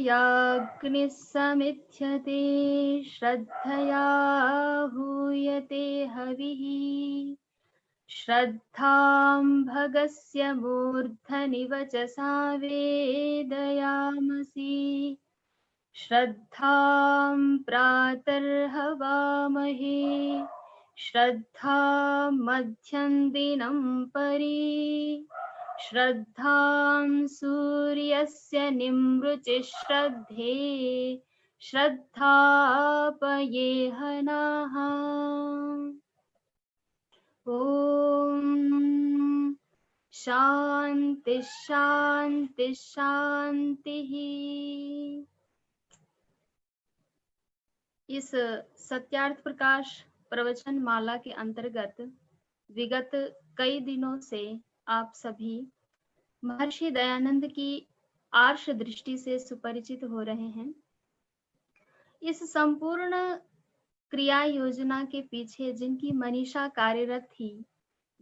श्रद्धयाग्निः समिध्यते श्रद्धया हूयते हविः श्रद्धां भगस्य मूर्धनि वचसा वेदयामसि श्रद्धां प्रातर्हवामहे श्रद्धां मध्यं दिनं परि श्रद्धां सूर्यस्य निमृचे श्रद्धे श्रद्धापयेहनाः। ॐ शान्ति शान्ति शान्तिः। इस सत्यार्थ प्रकाश प्रवचन माला के अंतर्गत विगत कई दिनों से आप सभी महर्षि दयानंद की आर्ष दृष्टि से सुपरिचित हो रहे हैं। इस संपूर्ण क्रिया योजना के पीछे जिनकी मनीषा कार्यरत थी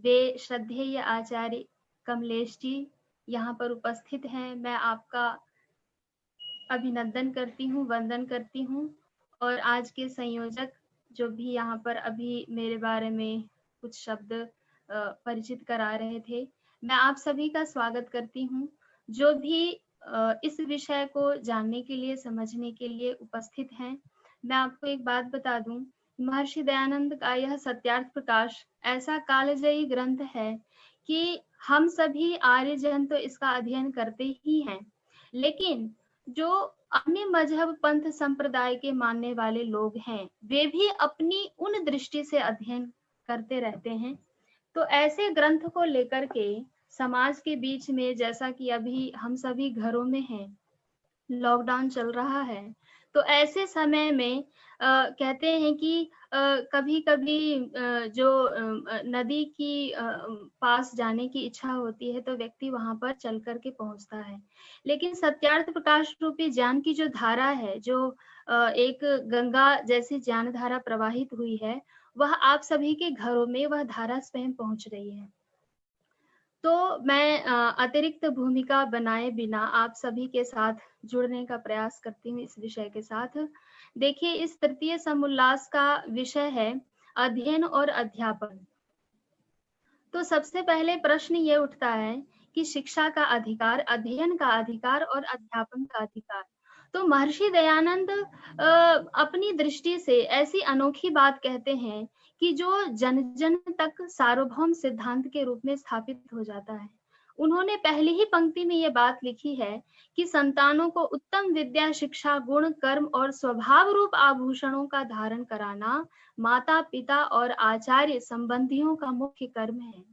वे श्रद्धेय आचार्य कमलेश जी यहाँ पर उपस्थित हैं। मैं आपका अभिनंदन करती हूँ, वंदन करती हूँ। और आज के संयोजक जो भी यहाँ पर अभी मेरे बारे में कुछ शब्द परिचित करा रहे थे, मैं आप सभी का स्वागत करती हूँ। जो भी इस विषय को जानने के लिए, समझने के लिए उपस्थित हैं, मैं आपको एक बात बता दूं, महर्षि दयानंद का यह सत्यार्थ प्रकाश ऐसा कालजयी ग्रंथ है कि हम सभी आर्यजन तो इसका अध्ययन करते ही हैं, लेकिन जो अन्य मजहब पंथ संप्रदाय के मानने वाले लोग हैं वे भी अपनी उन दृष्टि से अध्ययन करते रहते हैं। तो ऐसे ग्रंथ को लेकर के समाज के बीच में, जैसा कि अभी हम सभी घरों में हैं, लॉकडाउन चल रहा है, तो ऐसे समय में कहते हैं कि कभी कभी जो नदी की पास जाने की इच्छा होती है तो व्यक्ति वहां पर चल करके पहुंचता है, लेकिन सत्यार्थ प्रकाश रूपी ज्ञान की जो धारा है, जो एक गंगा जैसी ज्ञान धारा प्रवाहित हुई है, वह आप सभी के घरों में वह धारा स्वयं पहुंच रही है। तो मैं अतिरिक्त भूमिका बनाए बिना आप सभी के साथ जुड़ने का प्रयास करती हूँ इस विषय के साथ। देखिए, इस तृतीय समुल्लास का विषय है अध्ययन और अध्यापन। तो सबसे पहले प्रश्न ये उठता है कि शिक्षा का अधिकार, अध्ययन का अधिकार और अध्यापन का अधिकार। तो महर्षि दयानंद अपनी दृष्टि से ऐसी अनोखी बात कहते हैं कि जो जन जन तक सार्वभौम सिद्धांत के रूप में स्थापित हो जाता है। उन्होंने पहली ही पंक्ति में ये बात लिखी है कि संतानों को उत्तम विद्या, शिक्षा, गुण, कर्म और स्वभाव रूप आभूषणों का धारण कराना माता पिता और आचार्य संबंधियों का मुख्य कर्म है।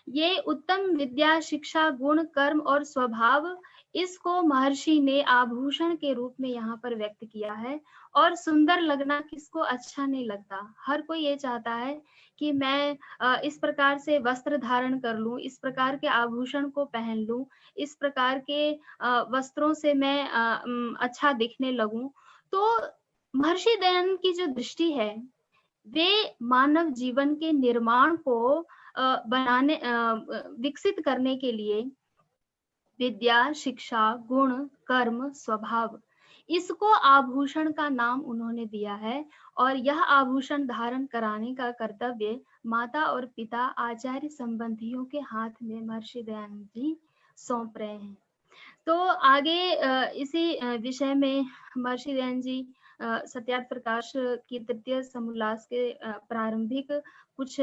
ये उत्तम विद्या, शिक्षा, गुण, कर्म और स्वभाव, इसको महर्षि ने आभूषण के रूप में यहाँ पर व्यक्त किया है। और सुंदर लगना किसको अच्छा नहीं लगता? हर कोई ये चाहता है कि मैं इस प्रकार से वस्त्र धारण कर लूं, इस प्रकार के आभूषण को पहन लूं, इस प्रकार के वस्त्रों से मैं अच्छा दिखने लगूं। तो महर्षि दयानंद की जो दृष्टि है वे मानव जीवन के निर्माण को बनाने, विकसित करने के लिए विद्या, शिक्षा, गुण, कर्म, स्वभाव, इसको आभूषण का नाम उन्होंने दिया है। और यह आभूषण धारण कराने का कर्तव्य माता और पिता, आचार्य संबंधियों के हाथ में महर्षि दयानंद जी सौंप रहे हैं। तो आगे इसी विषय में महर्षि दयानंद जी सत्यार्थ प्रकाश की तृतीय समुल्लास के प्रारंभिक कुछ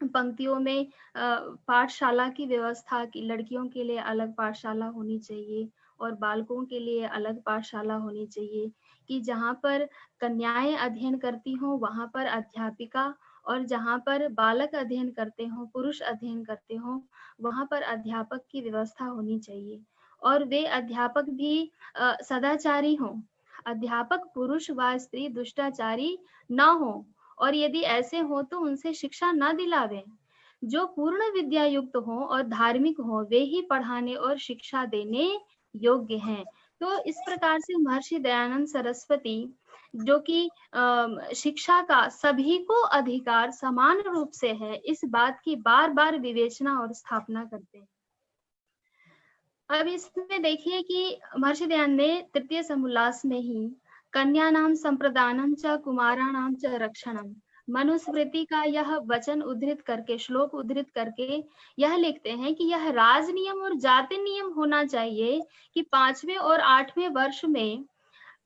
पंक्तियों में पाठशाला की व्यवस्था की, लड़कियों के लिए अलग पाठशाला होनी चाहिए और बालकों के लिए अलग पाठशाला होनी चाहिए, कि जहाँ पर कन्याएं अध्ययन करती हों वहां पर अध्यापिका, और जहाँ पर बालक अध्ययन करते हों, पुरुष अध्ययन करते हों, वहां पर अध्यापक की व्यवस्था होनी चाहिए। और वे अध्यापक भी सदाचारी हों, अध्यापक पुरुष व स्त्री दुष्टाचारी न हो, और यदि ऐसे हो तो उनसे शिक्षा न दिलावें। जो पूर्ण विद्या युक्त हो और धार्मिक हो वे ही पढ़ाने और शिक्षा देने योग्य हैं। तो इस प्रकार से महर्षि दयानंद सरस्वती, जो कि शिक्षा का सभी को अधिकार समान रूप से है, इस बात की बार बार विवेचना और स्थापना करते हैं। अब इसमें देखिए कि महर्षि दयानंद ने तृतीय समुल्लास में ही कन्यानाम संप्रदानम च कुमाराणाम च रक्षणम मनुस्मृति का यह वचन उद्धृत करके, श्लोक उद्धृत करके यह लिखते हैं कि यह राज नियम और जाति नियम होना चाहिए कि 5वें और 8वें वर्ष में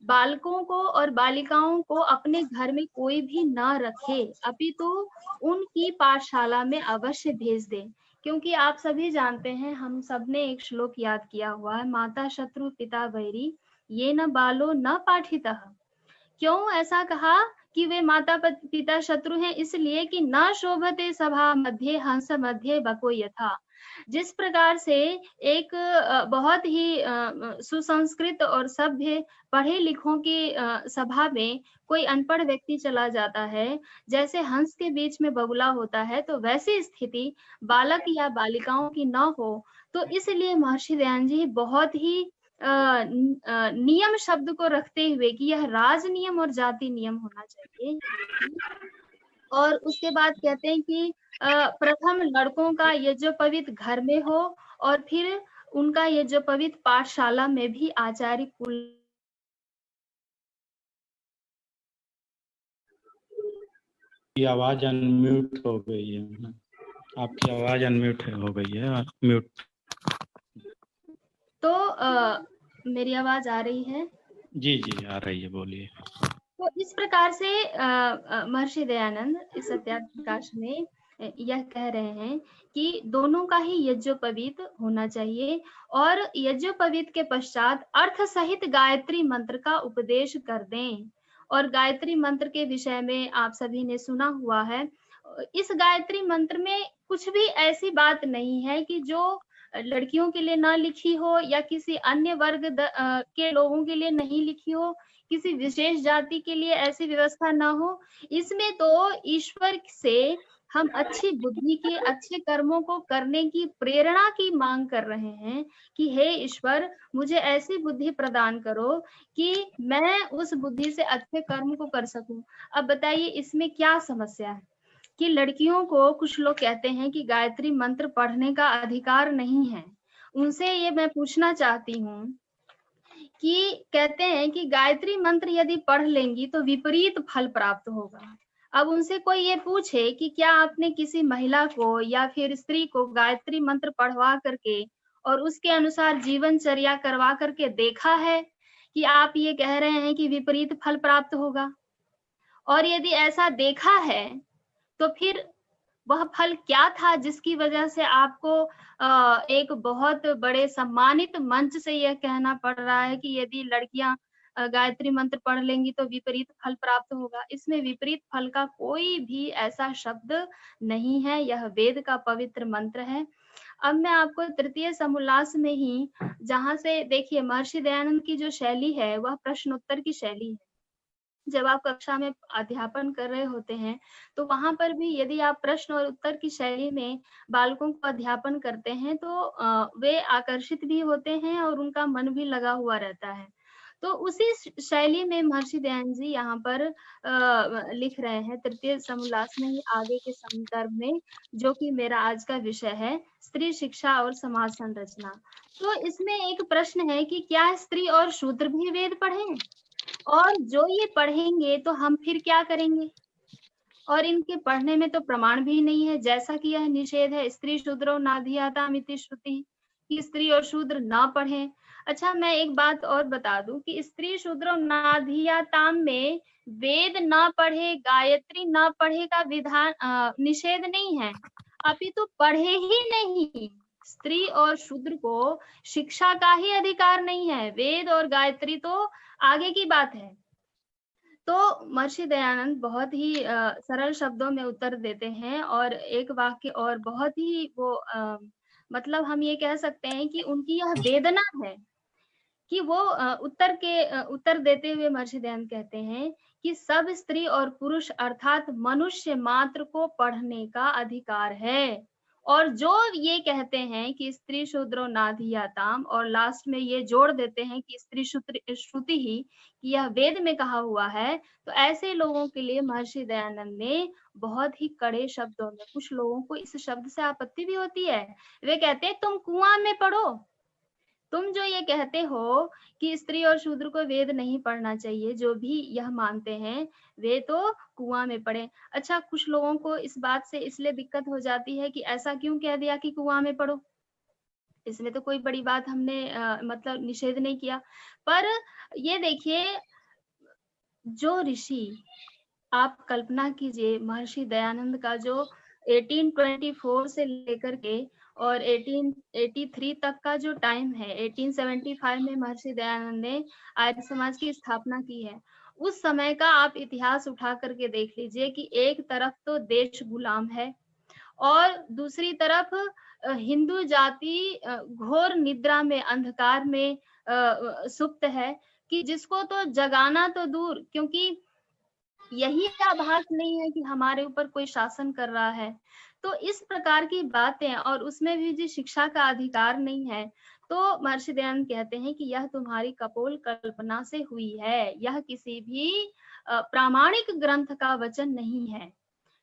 बालकों को और बालिकाओं को अपने घर में कोई भी न रखे, अपितु उनकी पाठशाला में अवश्य भेज दे। क्योंकि आप सभी जानते हैं, हम सबने एक श्लोक याद किया हुआ है, माता शत्रु पिता वैरी ये न बालो न पाठितः। क्यों ऐसा कहा कि वे माता पिता शत्रु हैं? इसलिए कि न शोभते सभा मध्य हंस मध्य बको यथा। जिस प्रकार से एक बहुत ही सुसंस्कृत और सभ्य पढ़े लिखों की सभा में कोई अनपढ़ व्यक्ति चला जाता है, जैसे हंस के बीच में बगुला होता है, तो वैसी स्थिति बालक या बालिकाओं की न हो। तो इसलिए महर्षि दयानंद जी बहुत ही नियम शब्द को रखते हुए कि यह राज नियम और जाति नियम होना चाहिए। और उसके बाद कहते हैं कि प्रथम लड़कों का यज्ञोपवीत घर में हो और फिर उनका यज्ञोपवीत पाठशाला में भी आचार्य कुल। की आवाज अनम्यूट हो गई है, आपकी आवाज अनम्यूट हो गई है, म्यूट। तो मेरी आवाज आ रही है? जी जी आ रही है, बोलिए। तो इस प्रकार से महर्षि दयानंद इस सत्यार्थ प्रकाश में यह कह रहे हैं कि दोनों का ही यज्ञोपवीत होना चाहिए और यज्ञोपवीत के पश्चात अर्थ सहित गायत्री मंत्र का उपदेश कर दें। और गायत्री मंत्र के विषय में आप सभी ने सुना हुआ है। इस गायत्री मंत्र में कुछ भी ऐसी बात नहीं है कि जो लड़कियों के लिए ना लिखी हो या किसी अन्य वर्ग के लोगों के लिए नहीं लिखी हो, किसी विशेष जाति के लिए ऐसी व्यवस्था ना हो। इसमें तो ईश्वर से हम अच्छी बुद्धि के, अच्छे कर्मों को करने की प्रेरणा की मांग कर रहे हैं कि हे ईश्वर, मुझे ऐसी बुद्धि प्रदान करो कि मैं उस बुद्धि से अच्छे कर्म को कर सकूं। अब बताइए इसमें क्या समस्या है कि लड़कियों को, कुछ लोग कहते हैं कि गायत्री मंत्र पढ़ने का अधिकार नहीं है। उनसे ये मैं पूछना चाहती हूँ कि कहते हैं कि गायत्री मंत्र यदि पढ़ लेंगी तो विपरीत फल प्राप्त होगा। अब उनसे कोई ये पूछे कि क्या आपने किसी महिला को या फिर स्त्री को गायत्री मंत्र पढ़वा करके और उसके अनुसार जीवनचर्या करवा करके देखा है कि आप ये कह रहे हैं कि विपरीत फल प्राप्त होगा? और यदि ऐसा देखा है तो फिर वह फल क्या था जिसकी वजह से आपको एक बहुत बड़े सम्मानित मंच से यह कहना पड़ रहा है कि यदि लड़कियां गायत्री मंत्र पढ़ लेंगी तो विपरीत फल प्राप्त होगा? इसमें विपरीत फल का कोई भी ऐसा शब्द नहीं है, यह वेद का पवित्र मंत्र है। अब मैं आपको तृतीय समुल्लास में ही, जहां से देखिए महर्षि दयानंद की जो शैली है वह प्रश्नोत्तर की शैली है। जब आप कक्षा में अध्यापन कर रहे होते हैं तो वहां पर भी यदि आप प्रश्न और उत्तर की शैली में बालकों को अध्यापन करते हैं तो वे आकर्षित भी होते हैं और उनका मन भी लगा हुआ रहता है। तो उसी शैली में महर्षि दयानंद जी यहाँ पर लिख रहे हैं तृतीय समुल्लास में ही आगे के संदर्भ में, जो कि मेरा आज का विषय है, स्त्री शिक्षा और समाज संरचना। तो इसमें एक प्रश्न है कि क्या स्त्री और शूद्र भी वेद पढ़ें? और जो ये पढ़ेंगे तो हम फिर क्या करेंगे? और इनके पढ़ने में तो प्रमाण भी नहीं है, जैसा कि यह निषेध है, स्त्री शूद्रो नाधियाताम इति श्रुति, कि स्त्री और शूद्र ना पढ़ें। अच्छा, मैं एक बात और बता दूं कि स्त्री शूद्रो नाधियाताम में वेद ना पढ़े, गायत्री ना पढ़े का विधान निषेध नहीं है, अपितु पढ़े ही नहीं। स्त्री और शूद्र को शिक्षा का ही अधिकार नहीं है, वेद और गायत्री तो आगे की बात है। तो महर्षि दयानंद बहुत ही सरल शब्दों में उत्तर देते हैं और एक वाक्य और बहुत ही वो मतलब हम ये कह सकते हैं कि उनकी यह वेदना है कि वो उत्तर देते हुए महर्षि दयानंद कहते हैं कि सब स्त्री और पुरुष अर्थात मनुष्य मात्र को पढ़ने का अधिकार है। और जो ये कहते हैं कि स्त्री शूद्रो नाधियाताम और लास्ट में ये जोड़ देते हैं कि स्त्री श्रुति ही, कि यह वेद में कहा हुआ है, तो ऐसे लोगों के लिए महर्षि दयानंद ने बहुत ही कड़े शब्दों में, कुछ लोगों को इस शब्द से आपत्ति भी होती है, वे कहते हैं तुम कुआं में पढ़ो, तुम जो ये कहते हो कि स्त्री और शूद्र को वेद नहीं पढ़ना चाहिए, जो भी यह मानते हैं वे तो कुआं में पड़े। अच्छा, कुछ लोगों को इस बात से इसलिए दिक्कत हो जाती है कि ऐसा क्यों कह दिया कि कुआं में पड़ो। इसमें तो कोई बड़ी बात हमने मतलब निषेध नहीं किया, पर ये देखिए, जो ऋषि, आप कल्पना कीजिए महर्षि दयानंद का जो 1824 से लेकर के और 1883 तक का जो टाइम है, 1875 में महर्षि दयानंद ने आर्य समाज की स्थापना की है। उस समय का आप इतिहास उठा करके देख लीजिए कि एक तरफ तो देश गुलाम है और दूसरी तरफ हिंदू जाति घोर निद्रा में, अंधकार में सुप्त है, कि जिसको तो जगाना तो दूर, क्योंकि यही आभास नहीं है कि हमारे ऊपर कोई शासन कर रहा है। तो इस प्रकार की बातें, और उसमें भी जो शिक्षा का अधिकार नहीं है, तो महर्षि दयानंद कहते हैं कि यह तुम्हारी कपोल कल्पना से हुई है, यह किसी भी प्रामाणिक ग्रंथ का वचन नहीं है।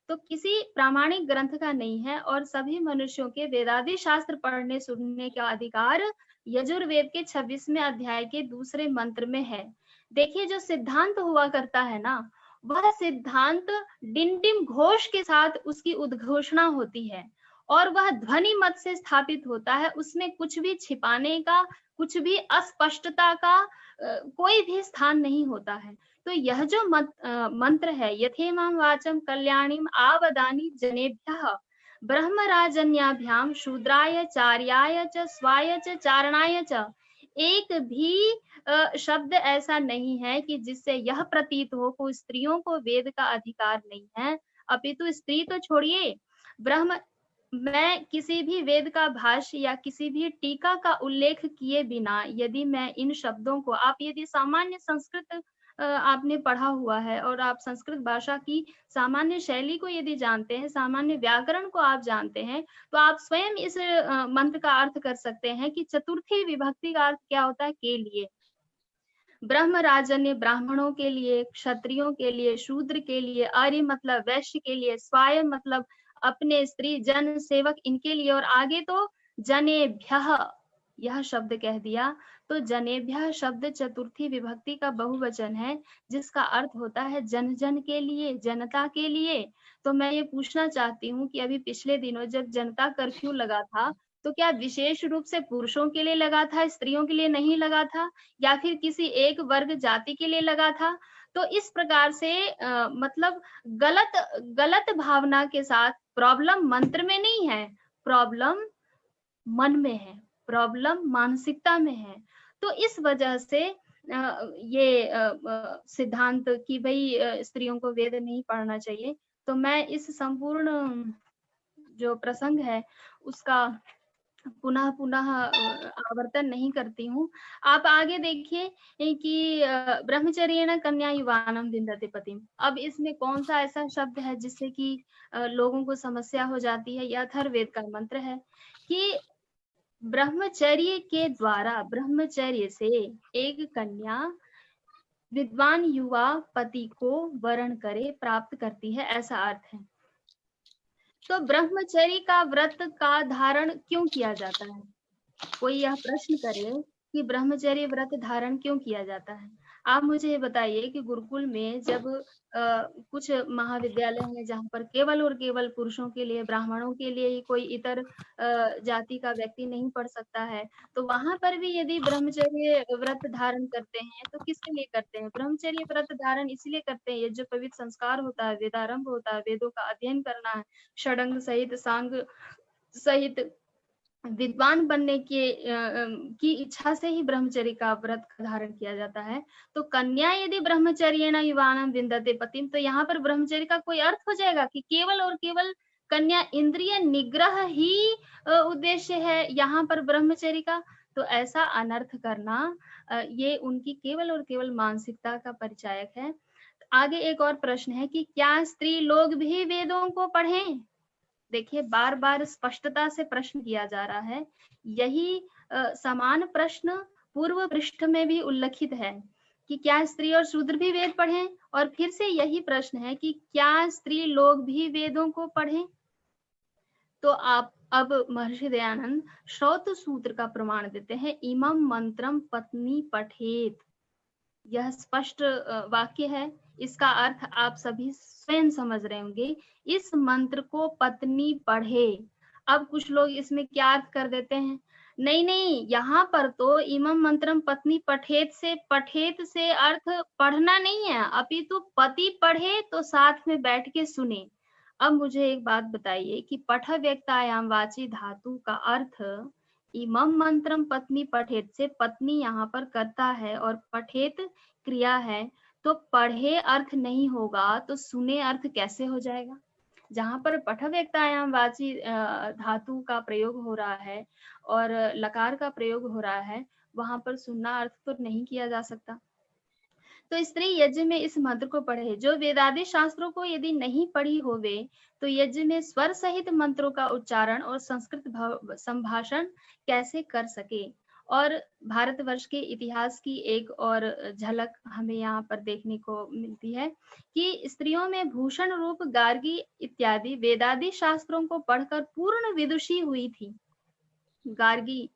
तो किसी प्रामाणिक ग्रंथ का नहीं है, और सभी मनुष्यों के वेदादि शास्त्र पढ़ने सुनने का अधिकार यजुर्वेद के 26वें अध्याय के दूसरे मंत्र में है। देखिए, जो सिद्धांत हुआ करता है ना, वह सिद्धांत डिंडिम घोष के साथ उसकी उद्घोषणा होती है और वह ध्वनि मत से स्थापित होता है। उसमें कुछ भी छिपाने का, कुछ भी अस्पष्टता का कोई भी स्थान नहीं होता है। तो यह जो मंत्र है, यथेमां वाचम कल्याणीम आवदानी जनेभ्यः ब्रह्मराजन्याभ्याम शूद्राय चार्याय च स्वाय च चारणाय च, एक भी शब्द ऐसा नहीं है कि जिससे यह प्रतीत हो कि स्त्रियों को वेद का अधिकार नहीं है। अपितु स्त्री तो छोड़िए, ब्रह्म, मैं किसी भी वेद का भाष्य या किसी भी टीका का उल्लेख किए बिना यदि मैं इन शब्दों को, आप यदि सामान्य संस्कृत आपने पढ़ा हुआ है और आप संस्कृत भाषा की सामान्य शैली को यदि जानते हैं, सामान्य व्याकरण को आप जानते हैं, तो आप स्वयं इस मंत्र का अर्थ कर सकते हैं कि चतुर्थी विभक्ति का अर्थ क्या होता है, के लिए। ब्रह्म राजन्य ब्राह्मणों के लिए, क्षत्रियों के लिए, शूद्र के लिए, आर्य मतलब वैश्य के लिए, स्वाय मतलब अपने स्त्री जन सेवक इनके लिए, और आगे तो जनेभ्यः यह शब्द कह दिया। तो जनेभ्यः शब्द चतुर्थी विभक्ति का बहुवचन है, जिसका अर्थ होता है जन जन के लिए, जनता के लिए। तो मैं ये पूछना चाहती हूँ कि अभी पिछले दिनों जब जनता कर्फ्यू लगा था, तो क्या विशेष रूप से पुरुषों के लिए लगा था, स्त्रियों के लिए नहीं लगा था, या फिर किसी एक वर्ग जाति के लिए लगा था? तो इस प्रकार से मतलब गलत भावना के साथ, प्रॉब्लम मंत्र में नहीं है, प्रॉब्लम मन में है, प्रॉब्लम मानसिकता में है। तो इस वजह से ये सिद्धांत कि भाई स्त्रियों को वेद नहीं पढ़ना चाहिए, तो मैं इस संपूर्ण जो प्रसंग है उसका पुनः आवर्तन नहीं करती हूँ। आप आगे देखिए कि ब्रह्मचर्येण कन्या युवानम विन्दते पतिम। अब इसमें कौन सा ऐसा शब्द है जिससे कि लोगों को समस्या हो जाती है? यह अथर्ववेद का मंत्र है कि ब्रह्मचर्य के द्वारा, ब्रह्मचर्य से एक कन्या विद्वान युवा पति को वरण करे, प्राप्त करती है, ऐसा अर्थ है। तो ब्रह्मचर्य का व्रत का धारण क्यों किया जाता है? कोई यह प्रश्न करे कि ब्रह्मचर्य व्रत धारण क्यों किया जाता है? आप मुझे ये बताइए कि गुरुकुल में जब कुछ महाविद्यालय हैं जहाँ पर केवल और केवल पुरुषों के लिए, ब्राह्मणों के लिए ही, कोई इतर जाति का व्यक्ति नहीं पढ़ सकता है, तो वहां पर भी यदि ब्रह्मचर्य व्रत धारण करते हैं तो किसके लिए करते हैं? ब्रह्मचर्य व्रत धारण इसलिए करते हैं, ये जो पवित्र संस्कार होता है, वेदारंभ होता है, वेदों का अध्ययन करना है, षडंग सहित, सांग सहित विद्वान बनने की इच्छा से ही ब्रह्मचर्य का व्रत धारण किया जाता है। तो कन्या यदि ब्रह्मचर्येण युवानम विन्दते पतिम, तो यहाँ पर ब्रह्मचर्य का कोई अर्थ हो जाएगा कि केवल और केवल कन्या इंद्रिय निग्रह ही उद्देश्य है यहाँ पर ब्रह्मचर्य का? तो ऐसा अनर्थ करना ये उनकी केवल और केवल मानसिकता का परिचायक है। आगे एक और प्रश्न है कि क्या स्त्री लोग भी वेदों को पढ़ें? देखिए, बार बार स्पष्टता से प्रश्न किया जा रहा है। यही समान प्रश्न पूर्व पृष्ठ में भी उल्लेखित है कि क्या स्त्री और शूद्र भी वेद पढ़ें, और फिर से यही प्रश्न है कि क्या स्त्री लोग भी वेदों को पढ़ें? तो आप अब महर्षि दयानंद श्रौत सूत्र का प्रमाण देते हैं। इमं मंत्रम पत्नी पठेत, यह स्पष्ट वाक्य है। इसका अर्थ आप सभी स्वयं समझ रहे होंगे। इस मंत्र को पत्नी पढ़े। अब कुछ लोग इसमें क्या अर्थ कर देते हैं, नहीं नहीं, यहाँ पर तो इमं मंत्रम पत्नी पठेत से अर्थ पढ़ना नहीं है, अपितु पति पढ़े तो साथ में बैठ के सुने। अब मुझे एक बात बताइए कि पठ व्यक्तायाम वाची धातु का अर्थ इमं मंत्रम पत्नी पठेत से पत्नी यहाँ पर कर्ता है और पठेत क्रिया है, तो पढ़े अर्थ नहीं होगा तो सुने अर्थ कैसे हो जाएगा। जहां पर पठ व्यक्तायाम वाची धातु का प्रयोग हो रहा है और लकार का प्रयोग हो रहा है, वहां पर सुनना अर्थ तो नहीं किया जा सकता। तो स्त्री यज्ञ में इस मंत्र को पढ़े। जो वेदादि शास्त्रों को यदि नहीं पढ़ी होवे तो यज्ञ में स्वर सहित मंत्रों का उच्चारण और संस्कृत संभाषण कैसे कर सके। और भारतवर्ष के इतिहास की एक और झलक हमें यहाँ पर देखने को मिलती है कि स्त्रियों में भूषण रूप गार्गी इत्यादि वेदादि शास्त्रों को पढ़कर पूर्ण विदुषी हुई थी। गार्गी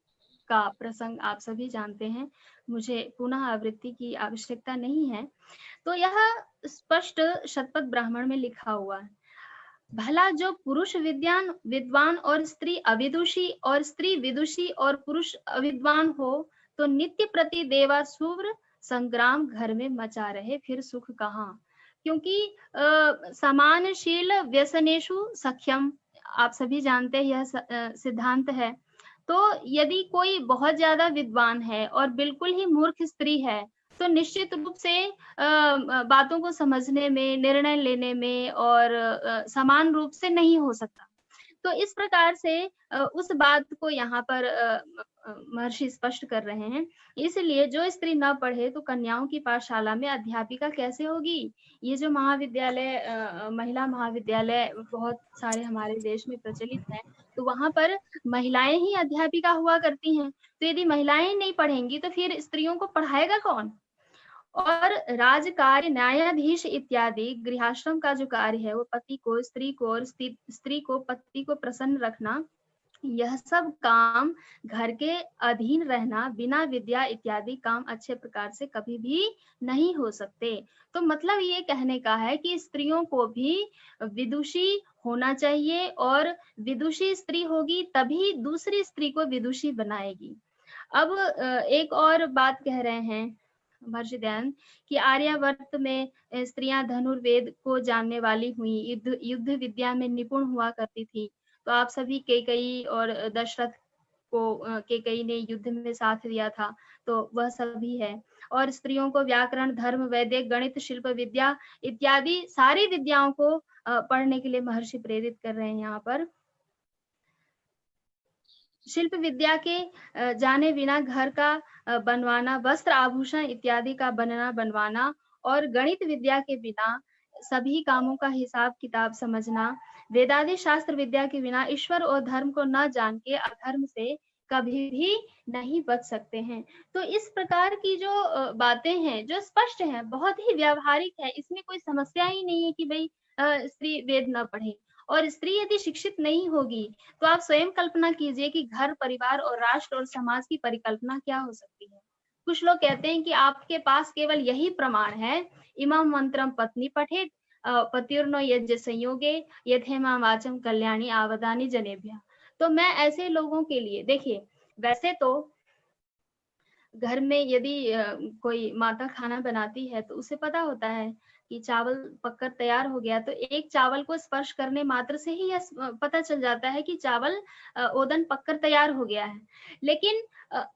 का प्रसंग आप सभी जानते हैं, मुझे पुनः आवृत्ति की आवश्यकता नहीं है। तो यह स्पष्ट शतपथ ब्राह्मण में लिखा हुआ है। भला जो पुरुष विद्वान और स्त्री अविदुषी और स्त्री विदुषी और पुरुष अविद्वान हो तो नित्य प्रति देवासुर संग्राम घर में मचा रहे, फिर सुख कहाँ। क्योंकि समानशील व्यसनेषु सख्यम, आप सभी जानते हैं यह सिद्धांत है। तो यदि कोई बहुत ज्यादा विद्वान है और बिल्कुल ही मूर्ख स्त्री है तो निश्चित रूप से बातों को समझने में, निर्णय लेने में और समान रूप से नहीं हो सकता। तो इस प्रकार से उस बात को यहाँ पर महर्षि स्पष्ट कर रहे हैं। इसलिए जो स्त्री न पढ़े तो कन्याओं की पाठशाला में अध्यापिका कैसे होगी। ये जो महाविद्यालय, महिला महाविद्यालय बहुत सारे हमारे देश में प्रचलित है, तो वहां पर महिलाएं ही अध्यापिका हुआ करती हैं। तो यदि महिलाएं नहीं पढ़ेंगी तो फिर स्त्रियों को पढ़ाएगा कौन। और राजकार्य, न्यायाधीश इत्यादि गृहाश्रम का जो कार्य है वो पति को, स्त्री को और स्त्री को पति को प्रसन्न रखना, यह सब काम, घर के अधीन रहना, बिना विद्या इत्यादि काम अच्छे प्रकार से कभी भी नहीं हो सकते। तो मतलब ये कहने का है कि स्त्रियों को भी विदुषी होना चाहिए और विदुषी स्त्री होगी तभी दूसरी स्त्री को विदुषी बनाएगी। अब एक और बात कह रहे हैं महर्षि दयानंद कि आर्यावर्त में स्त्रियां धनुर्वेद को जानने वाली हुई, युद्ध विद्या में निपुण हुआ करती थी। तो आप सभी कैकेयी और दशरथ को, कैकेयी ने युद्ध में साथ दिया था, तो वह सभी है। और स्त्रियों को व्याकरण, धर्म, वैदिक, गणित, शिल्प विद्या इत्यादि सारी विद्याओं को पढ़ने के लिए महर्षि प्रेरित कर रहे हैं। यहाँ पर शिल्प विद्या के जाने बिना घर का बनवाना, वस्त्र आभूषण इत्यादि का बनवाना और गणित विद्या के बिना सभी कामों का हिसाब किताब समझना, वेदादि शास्त्र विद्या के बिना ईश्वर और धर्म को न जान के अधर्म से कभी भी नहीं बच सकते हैं। तो इस प्रकार की जो बातें हैं जो स्पष्ट हैं, बहुत ही व्यावहारिक है, इसमें कोई समस्या ही नहीं है कि भाई स्त्री वेद न पढ़े। और स्त्री यदि शिक्षित नहीं होगी तो आप स्वयं कल्पना कीजिए कि घर, परिवार और राष्ट्र और समाज की परिकल्पना क्या हो सकती है। कुछ लोग कहते हैं कि आपके पास केवल यही प्रमाण है, इमं मंत्रम पत्नी पठेत पतिर्नो यज्ञ संयोगे यथेमा वाचम कल्याणी आवदानी जनेभ्य। तो मैं ऐसे लोगों के लिए, देखिए वैसे तो घर में यदि कोई माता खाना बनाती है तो उसे पता होता है कि चावल पककर तैयार हो गया, तो एक चावल को स्पर्श करने मात्र से ही यह पता चल जाता है कि चावल ओदन पककर तैयार हो गया है। लेकिन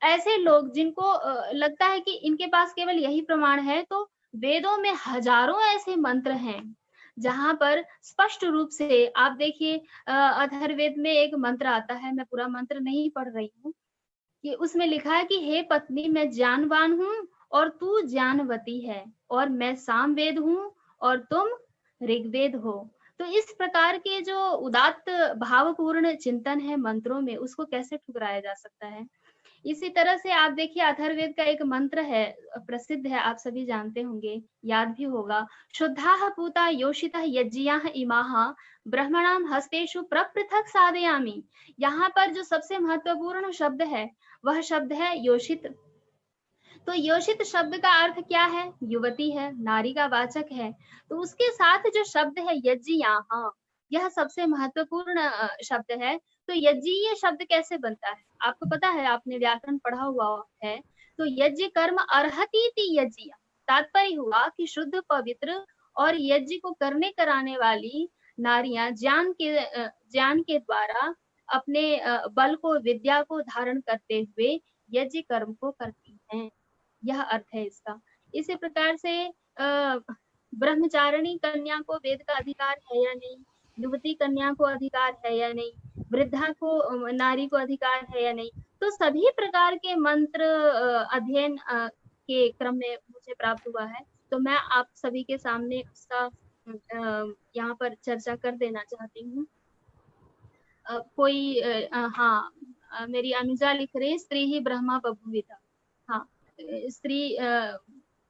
ऐसे लोग जिनको लगता है कि इनके पास केवल यही प्रमाण है, तो वेदों में हजारों ऐसे मंत्र हैं जहां पर स्पष्ट रूप से आप देखिए, अथर्ववेद में एक मंत्र आता है, मैं पूरा मंत्र नहीं पढ़ रही हूँ, कि उसमें लिखा है कि हे पत्नी, मैं ज्ञानवान हूँ और तू ज्ञानवती है, और मैं सामवेद हूँ और तुम ऋग्वेद हो। तो इस प्रकार के जो उदात्त भावपूर्ण चिंतन है मंत्रों में, उसको कैसे ठुकराया जा सकता है। इसी तरह से आप देखिए अथर्ववेद का एक मंत्र है, प्रसिद्ध है, आप सभी जानते होंगे, याद भी होगा। शुद्धाः पूता योषितः यज्ञियाः इमाः ब्रह्मणाम हस्तेषु प्रपृथक साधयामि। यहाँ पर जो सबसे महत्वपूर्ण शब्द है वह शब्द है योषित। तो योषित शब्द का अर्थ क्या है? युवती है, नारी का वाचक है। तो उसके साथ जो शब्द है यज्ञियाः, यह सबसे महत्वपूर्ण शब्द है। तो यज्ञीय शब्द कैसे बनता है? आपको पता है, आपने व्याकरण पढ़ा हुआ है। तो यज्ञ कर्म अर्हतीति यज्ञ, तात्पर्य हुआ कि शुद्ध पवित्र और यज्ञ को करने कराने वाली नारियां ज्ञान के द्वारा अपने बल को, विद्या को धारण करते हुए यज्ञ कर्म को करती हैं। यह अर्थ है इसका। इसी प्रकार से ब्रह्मचारिणी कन्या को वेद का अधिकार है या नहीं, युवती कन्या को अधिकार है या नहीं, वृद्धा को, नारी को अधिकार है या नहीं। तो सभी प्रकार के मंत्र अध्ययन के क्रम में मुझे प्राप्त हुआ है। तो मैं आप सभी के सामने उसका यहाँ पर चर्चा कर देना चाहती हूँ। कोई हाँ, मेरी अनुजा लिख रही, स्त्री ही ब्रह्मा बभूविता। हाँ, स्त्री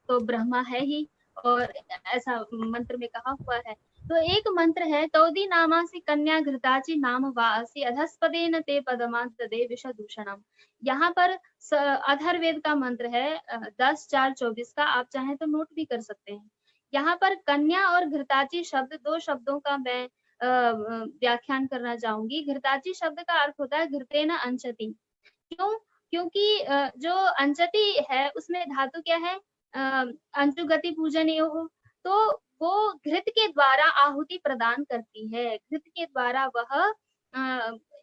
तो ब्रह्मा है ही, और ऐसा मंत्र में कहा हुआ है। तो एक मंत्र है, तौदी नामासी कन्या घृताची नाम वासी अधस्पदेन ते पदमांत दे विषदूषणम। यहाँ पर अथर्ववेद का मंत्र है 10-4-24 का, आप चाहें तो नोट भी कर सकते हैं। यहाँ पर कन्या और घृताची शब्द, दो शब्दों का मैं व्याख्यान करना चाहूंगी। घृताची शब्द का अर्थ होता है घृतेन अंचति। क्यों? क्योंकि जो अंचति है उसमें धातु क्या है? अंचुगति पूजनीय हो। तो वो घृत के द्वारा आहुति प्रदान करती है, घृत के द्वारा वह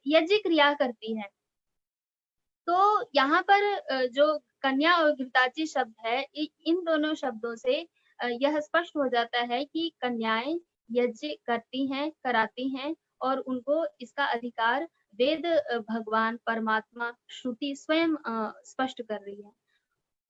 यज्ञ क्रिया करती है। तो यहाँ पर जो कन्या और घृताची शब्द है, इन दोनों शब्दों से यह स्पष्ट हो जाता है कि कन्याएं यज्ञ करती हैं, कराती हैं, और उनको इसका अधिकार वेद, भगवान, परमात्मा, श्रुति स्वयं स्पष्ट कर रही है।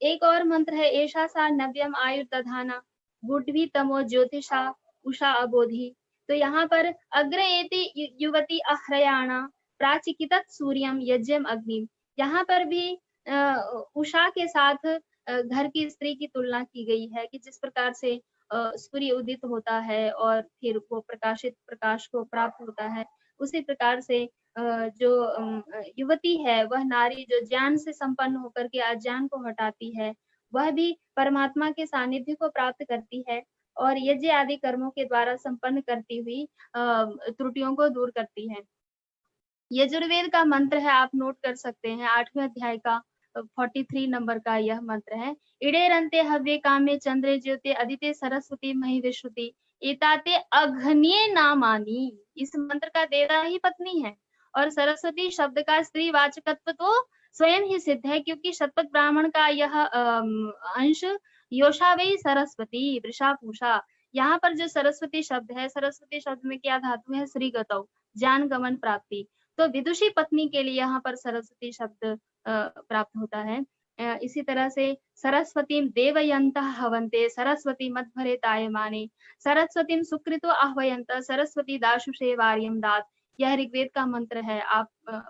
एक और मंत्र है, एषा सा नव्यम आयुर्दधाना गुड्वी तमो ज्योतिषा उषा अबोधि। तो यहाँ पर अग्रएति युवती अह्रयाणा प्राचिकितत् सूर्यम यज्ञम अग्निम। यहाँ पर भी उषा के साथ घर की स्त्री की तुलना की गई है कि जिस प्रकार से सूर्य उदित होता है और फिर वो प्रकाश को प्राप्त होता है, उसी प्रकार से जो युवती है, वह नारी जो ज्ञान से संपन्न होकर के अज्ञान को हटाती है, वह भी परमात्मा के सानिध्य को प्राप्त करती है और यज्ञ आदि कर्मों के द्वारा संपन्न करती हुई त्रुटियों को दूर करती है। यजुर्वेद का मंत्र है, आप नोट कर सकते हैं, 8वें अध्याय का 43 नंबर का यह मंत्र है। इडेरंते हव्ये कामे चंद्रे ज्योते अदिते सरस्वती मही विश्रुति एताते अघन्ये नामानी। इस मंत्र का देवता ही पत्नी है, और सरस्वती शब्द का स्त्री वाचकत्व तो स्वयं ही सिद्ध है, क्योंकि शतपथ ब्राह्मण का यह अंश योषावई सरस्वती वृषा पूषा। यहाँ पर जो सरस्वती शब्द है, सरस्वती शब्द में क्या धातु है? श्री गतौ, ज्ञान गमन प्राप्ति। तो विदुषी पत्नी के लिए यहाँ पर सरस्वती शब्द प्राप्त होता है। इसी तरह से सरस्वतीं देवयन्तः हवन्ते सरस्वती मध्वरे तायमाने सरस्वतीं सुकृतो आह्वयन्त सरस्वती दाशुषे वार्यं दात। यह ऋग्वेद का मंत्र है, आप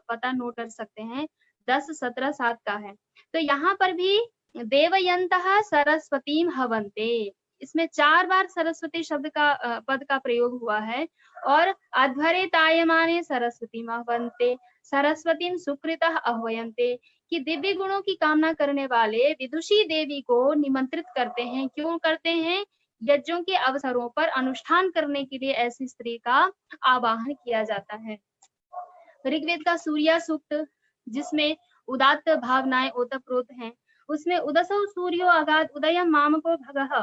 पता नोट कर सकते हैं, 10-17-7 का है। तो यहाँ पर भी देवयन्तः सरस्वतीं हवन्ते, इसमें 4 बार सरस्वती शब्द का पद का प्रयोग हुआ है। और अध्वरे तायमाने सरस्वती आह्वन्ते सरस्वतीं सुकृतः आह्वयन्ते, कि दिव्य गुणों की कामना करने वाले विदुषी देवी को निमंत्रित करते हैं। क्यों करते हैं? यज्ञों के अवसरों पर अनुष्ठान करने के लिए ऐसी स्त्री का आवाहन किया जाता है। ऋग्वेद का सूर्या सूक्त, जिसमें उदात्त भावनाएं ओतप्रोत हैं, उसमें उदसौ सूर्यो अगाध उदयं मामको भगः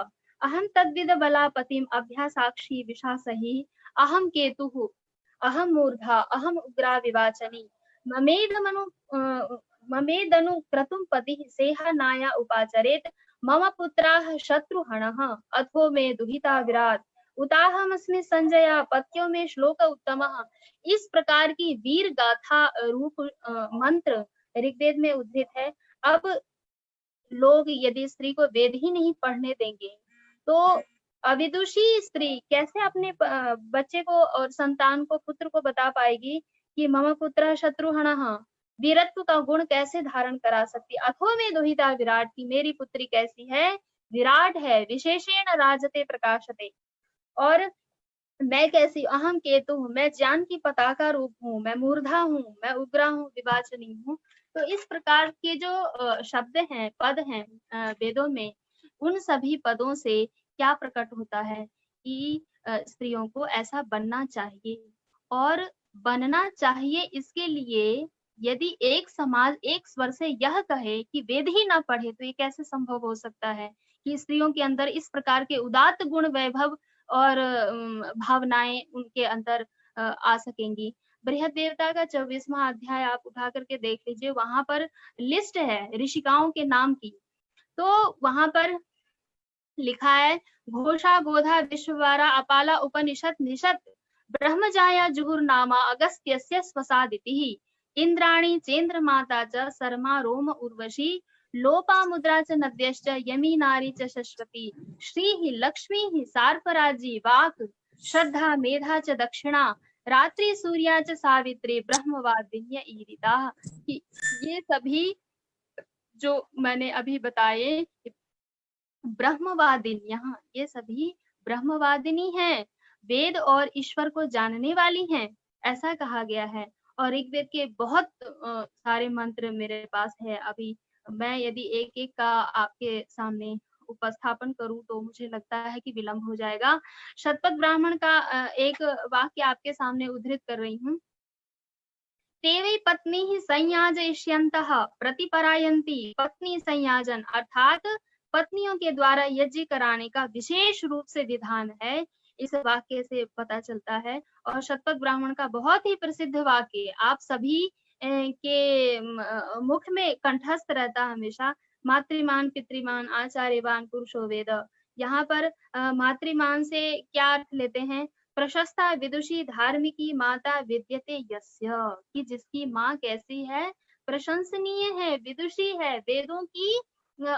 अहम तद्विद बलापतिम अभ्यासाक्षी विशासहि अहम केतुः अहम मूर्धा अहम उग्रा विवाचनी ममेदनु क्रतुम पतिः सेहा नाया उपाचरेत मम पुत्राः शत्रुहणः अथो मे दुहिता विराट उताहमस्मि संजया पत्यो में श्लोक उत्तमः। इस प्रकार की वीर गाथा रूप मंत्र ऋग्वेद में उद्धृत है। अब लोग यदि स्त्री को वेद ही नहीं पढ़ने देंगे तो अविदुषी स्त्री कैसे अपने बच्चे को और संतान को, पुत्र को बता पाएगी कि मम पुत्र शत्रुहणः, वीरत्व का गुण कैसे धारण करा सकती, अथो में दुहिता विराट की मेरी पुत्री कैसी है, विराट है, विशेषेण राजते प्रकाशते, और मैं कैसी, अहम केतु हूँ, मैं ज्ञान की पताका रूप हूँ, मैं मूर्धा हूँ, मैं उग्रा हूँ, विवाचनी हूँ। तो इस प्रकार के जो शब्द हैं, पद हैं वेदों में, उन सभी पदों से क्या प्रकट होता है कि स्त्रियों को ऐसा बनना चाहिए, और बनना चाहिए इसके लिए यदि एक समाज एक स्वर से यह कहे कि वेद ही ना पढ़े, तो ये कैसे संभव हो सकता है कि स्त्रियों के अंदर इस प्रकार के उदात्त गुण वैभव और भावनाएं उनके अंदर आ सकेंगी। बृहद देवता का 24वां अध्याय आप उठा करके देख लीजिए, वहां पर लिस्ट है ऋषिकाओं के नाम की। तो वहां पर लिखा है, घोषा गोधा विश्ववारा अपाला उपनिषद निषद ब्रह्मजाया जुहुर्नामा अगस्त्यस्य स्वसादितिः इंद्राणी चेन्द्र माता च सरमा रोम उर्वशी लोपामुद्रा च नद्यश्च यमी नारी च शश्वती श्रीः लक्ष्मीः सार्फराजी वाक् श्रद्धा मेधा च दक्षिणा रात्रि सूर्या च सावित्री ब्रह्मवादिन्य ईरिता। ये सभी जो मैंने अभी बताए ब्रह्मवादिन्य, ये सभी ब्रह्मवादिनी हैं, वेद और ईश्वर को जानने वाली हैं, ऐसा कहा गया है। और ऋग्वेद के बहुत सारे मंत्र मेरे पास है। अभी मैं यदि एक एक का आपके सामने उपस्थापन करूं तो मुझे लगता है कि विलंब हो जाएगा। शतपथ ब्राह्मण का एक वाक्य आपके सामने उद्धृत कर रही हूँ। तेवै पत्नी ही संयाजयिष्यन्तः प्रतिपरायन्ति पत्नी संयाजन, अर्थात पत्नियों के द्वारा यज्ञ कराने का विशेष रूप से विधान है, इस वाक्य से पता चलता है। और शतपथ ब्राह्मण का बहुत ही प्रसिद्ध वाक्य आप सभी के मुख में कंठस्थ रहता हमेशा, मातृमान पितृमान आचार्यवान पुरुषो वेद। यहाँ पर मातृमान से क्या अर्थ लेते हैं, प्रशस्ता विदुषी धार्मिकी माता विद्यते यस्य, कि जिसकी माँ कैसी है, प्रशंसनीय है, विदुषी है, वेदों की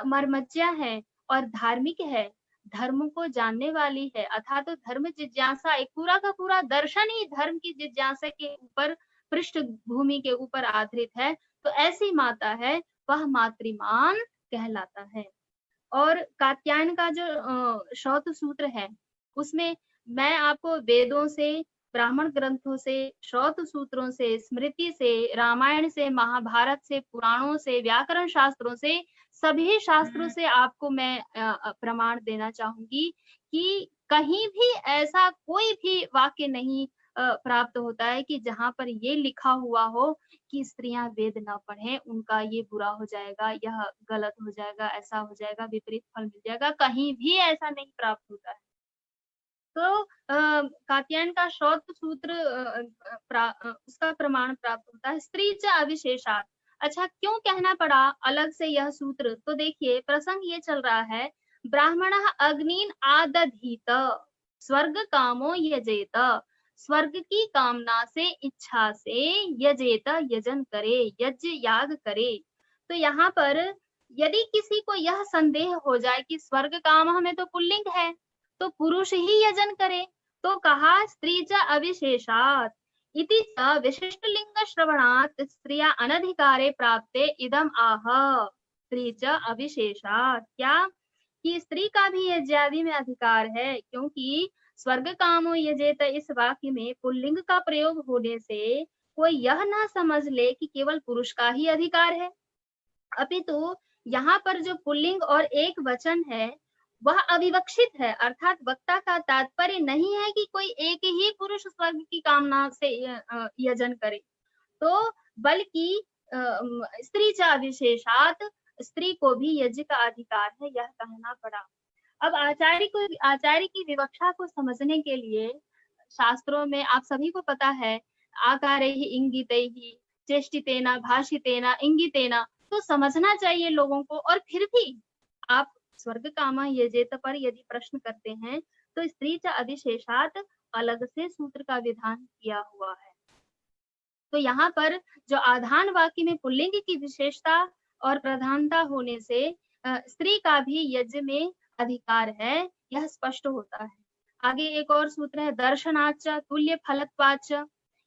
मर्मज्ञा है और धार्मिक है, धर्म को जानने वाली है। अर्थात तो धर्म जिज्ञासा, एक पूरा का पूरा दर्शन ही धर्म की जिज्ञासा के ऊपर, पृष्ठभूमि के ऊपर आधारित है। तो ऐसी माता है, वह मातृमान कहलाता है। और कात्यायन का जो श्रौत सूत्र है, उसमें मैं आपको वेदों से, ब्राह्मण ग्रंथों से, श्रौत सूत्रों से, स्मृति से, रामायण से, महाभारत से, पुराणों से, व्याकरण शास्त्रों से, सभी शास्त्रों से आपको मैं प्रमाण देना चाहूंगी कि कहीं भी ऐसा कोई भी वाक्य नहीं प्राप्त होता है कि जहां पर ये लिखा हुआ हो कि स्त्रियां वेद न पढ़ें, उनका ये बुरा हो जाएगा, यह गलत हो जाएगा, ऐसा हो जाएगा, विपरीत फल मिल जाएगा, कहीं भी ऐसा नहीं प्राप्त होता है। तो कात्यायन का श्रौत सूत्र उसका प्रमाण प्राप्त होता है, स्त्री च अविशेषात्। अच्छा, क्यों कहना पड़ा अलग से यह सूत्र, तो देखिए प्रसंग ये चल रहा है, ब्राह्मणः अग्निन आदधीत स्वर्ग कामो यजेत, स्वर्ग की कामना से, इच्छा से, यजेत यजन करे, यज्ञ याग करे। तो यहाँ पर यदि किसी को यह संदेह हो जाए कि स्वर्ग काम हमें तो पुल्लिंग है, तो पुरुष ही यजन करे, तो कहा स्त्री च अविशेषात् इति च विशिष्ट लिंग श्रवणात् स्त्रिया अनधिकारे प्राप्ते इदम आह, स्त्री च अविशेषात्, क्या कि स्त्री का भी यज्ञादि में अधिकार है, क्योंकि स्वर्ग कामो यजेत इस वाक्य में पुल्लिंग का प्रयोग होने से कोई यह ना समझ ले कि केवल पुरुष का ही अधिकार है, अपितु यहाँ पर जो पुल्लिंग और एक वचन है वह अविवक्षित है, अर्थात वक्ता का तात्पर्य नहीं है कि कोई एक ही पुरुष स्वर्ग की कामना से यजन करे, तो बल्कि स्त्री च विशेषात, स्त्री को भी यज्ञ का अधिकार है, यह कहना पड़ा। अब आचार्य की विवक्षा को समझने के लिए शास्त्रों में आप सभी को पता है, आकारैः इंगितैः चेष्टितेन भाषितेन इंगितेन, तो समझना चाहिए लोगों को। और फिर भी आप स्वर्ग कामा यजेत पर यदि प्रश्न करते हैं तो स्त्री च अधिशेषात अलग से सूत्र का विधान किया हुआ है। तो यहाँ पर जो आधान वाक्य में पुल्लिंग की विशेषता और प्रधानता होने से स्त्री का भी यज्ञ में अधिकार है, यह स्पष्ट होता है। आगे एक और सूत्र है, दर्शनाच तुल्य फलत्वाच,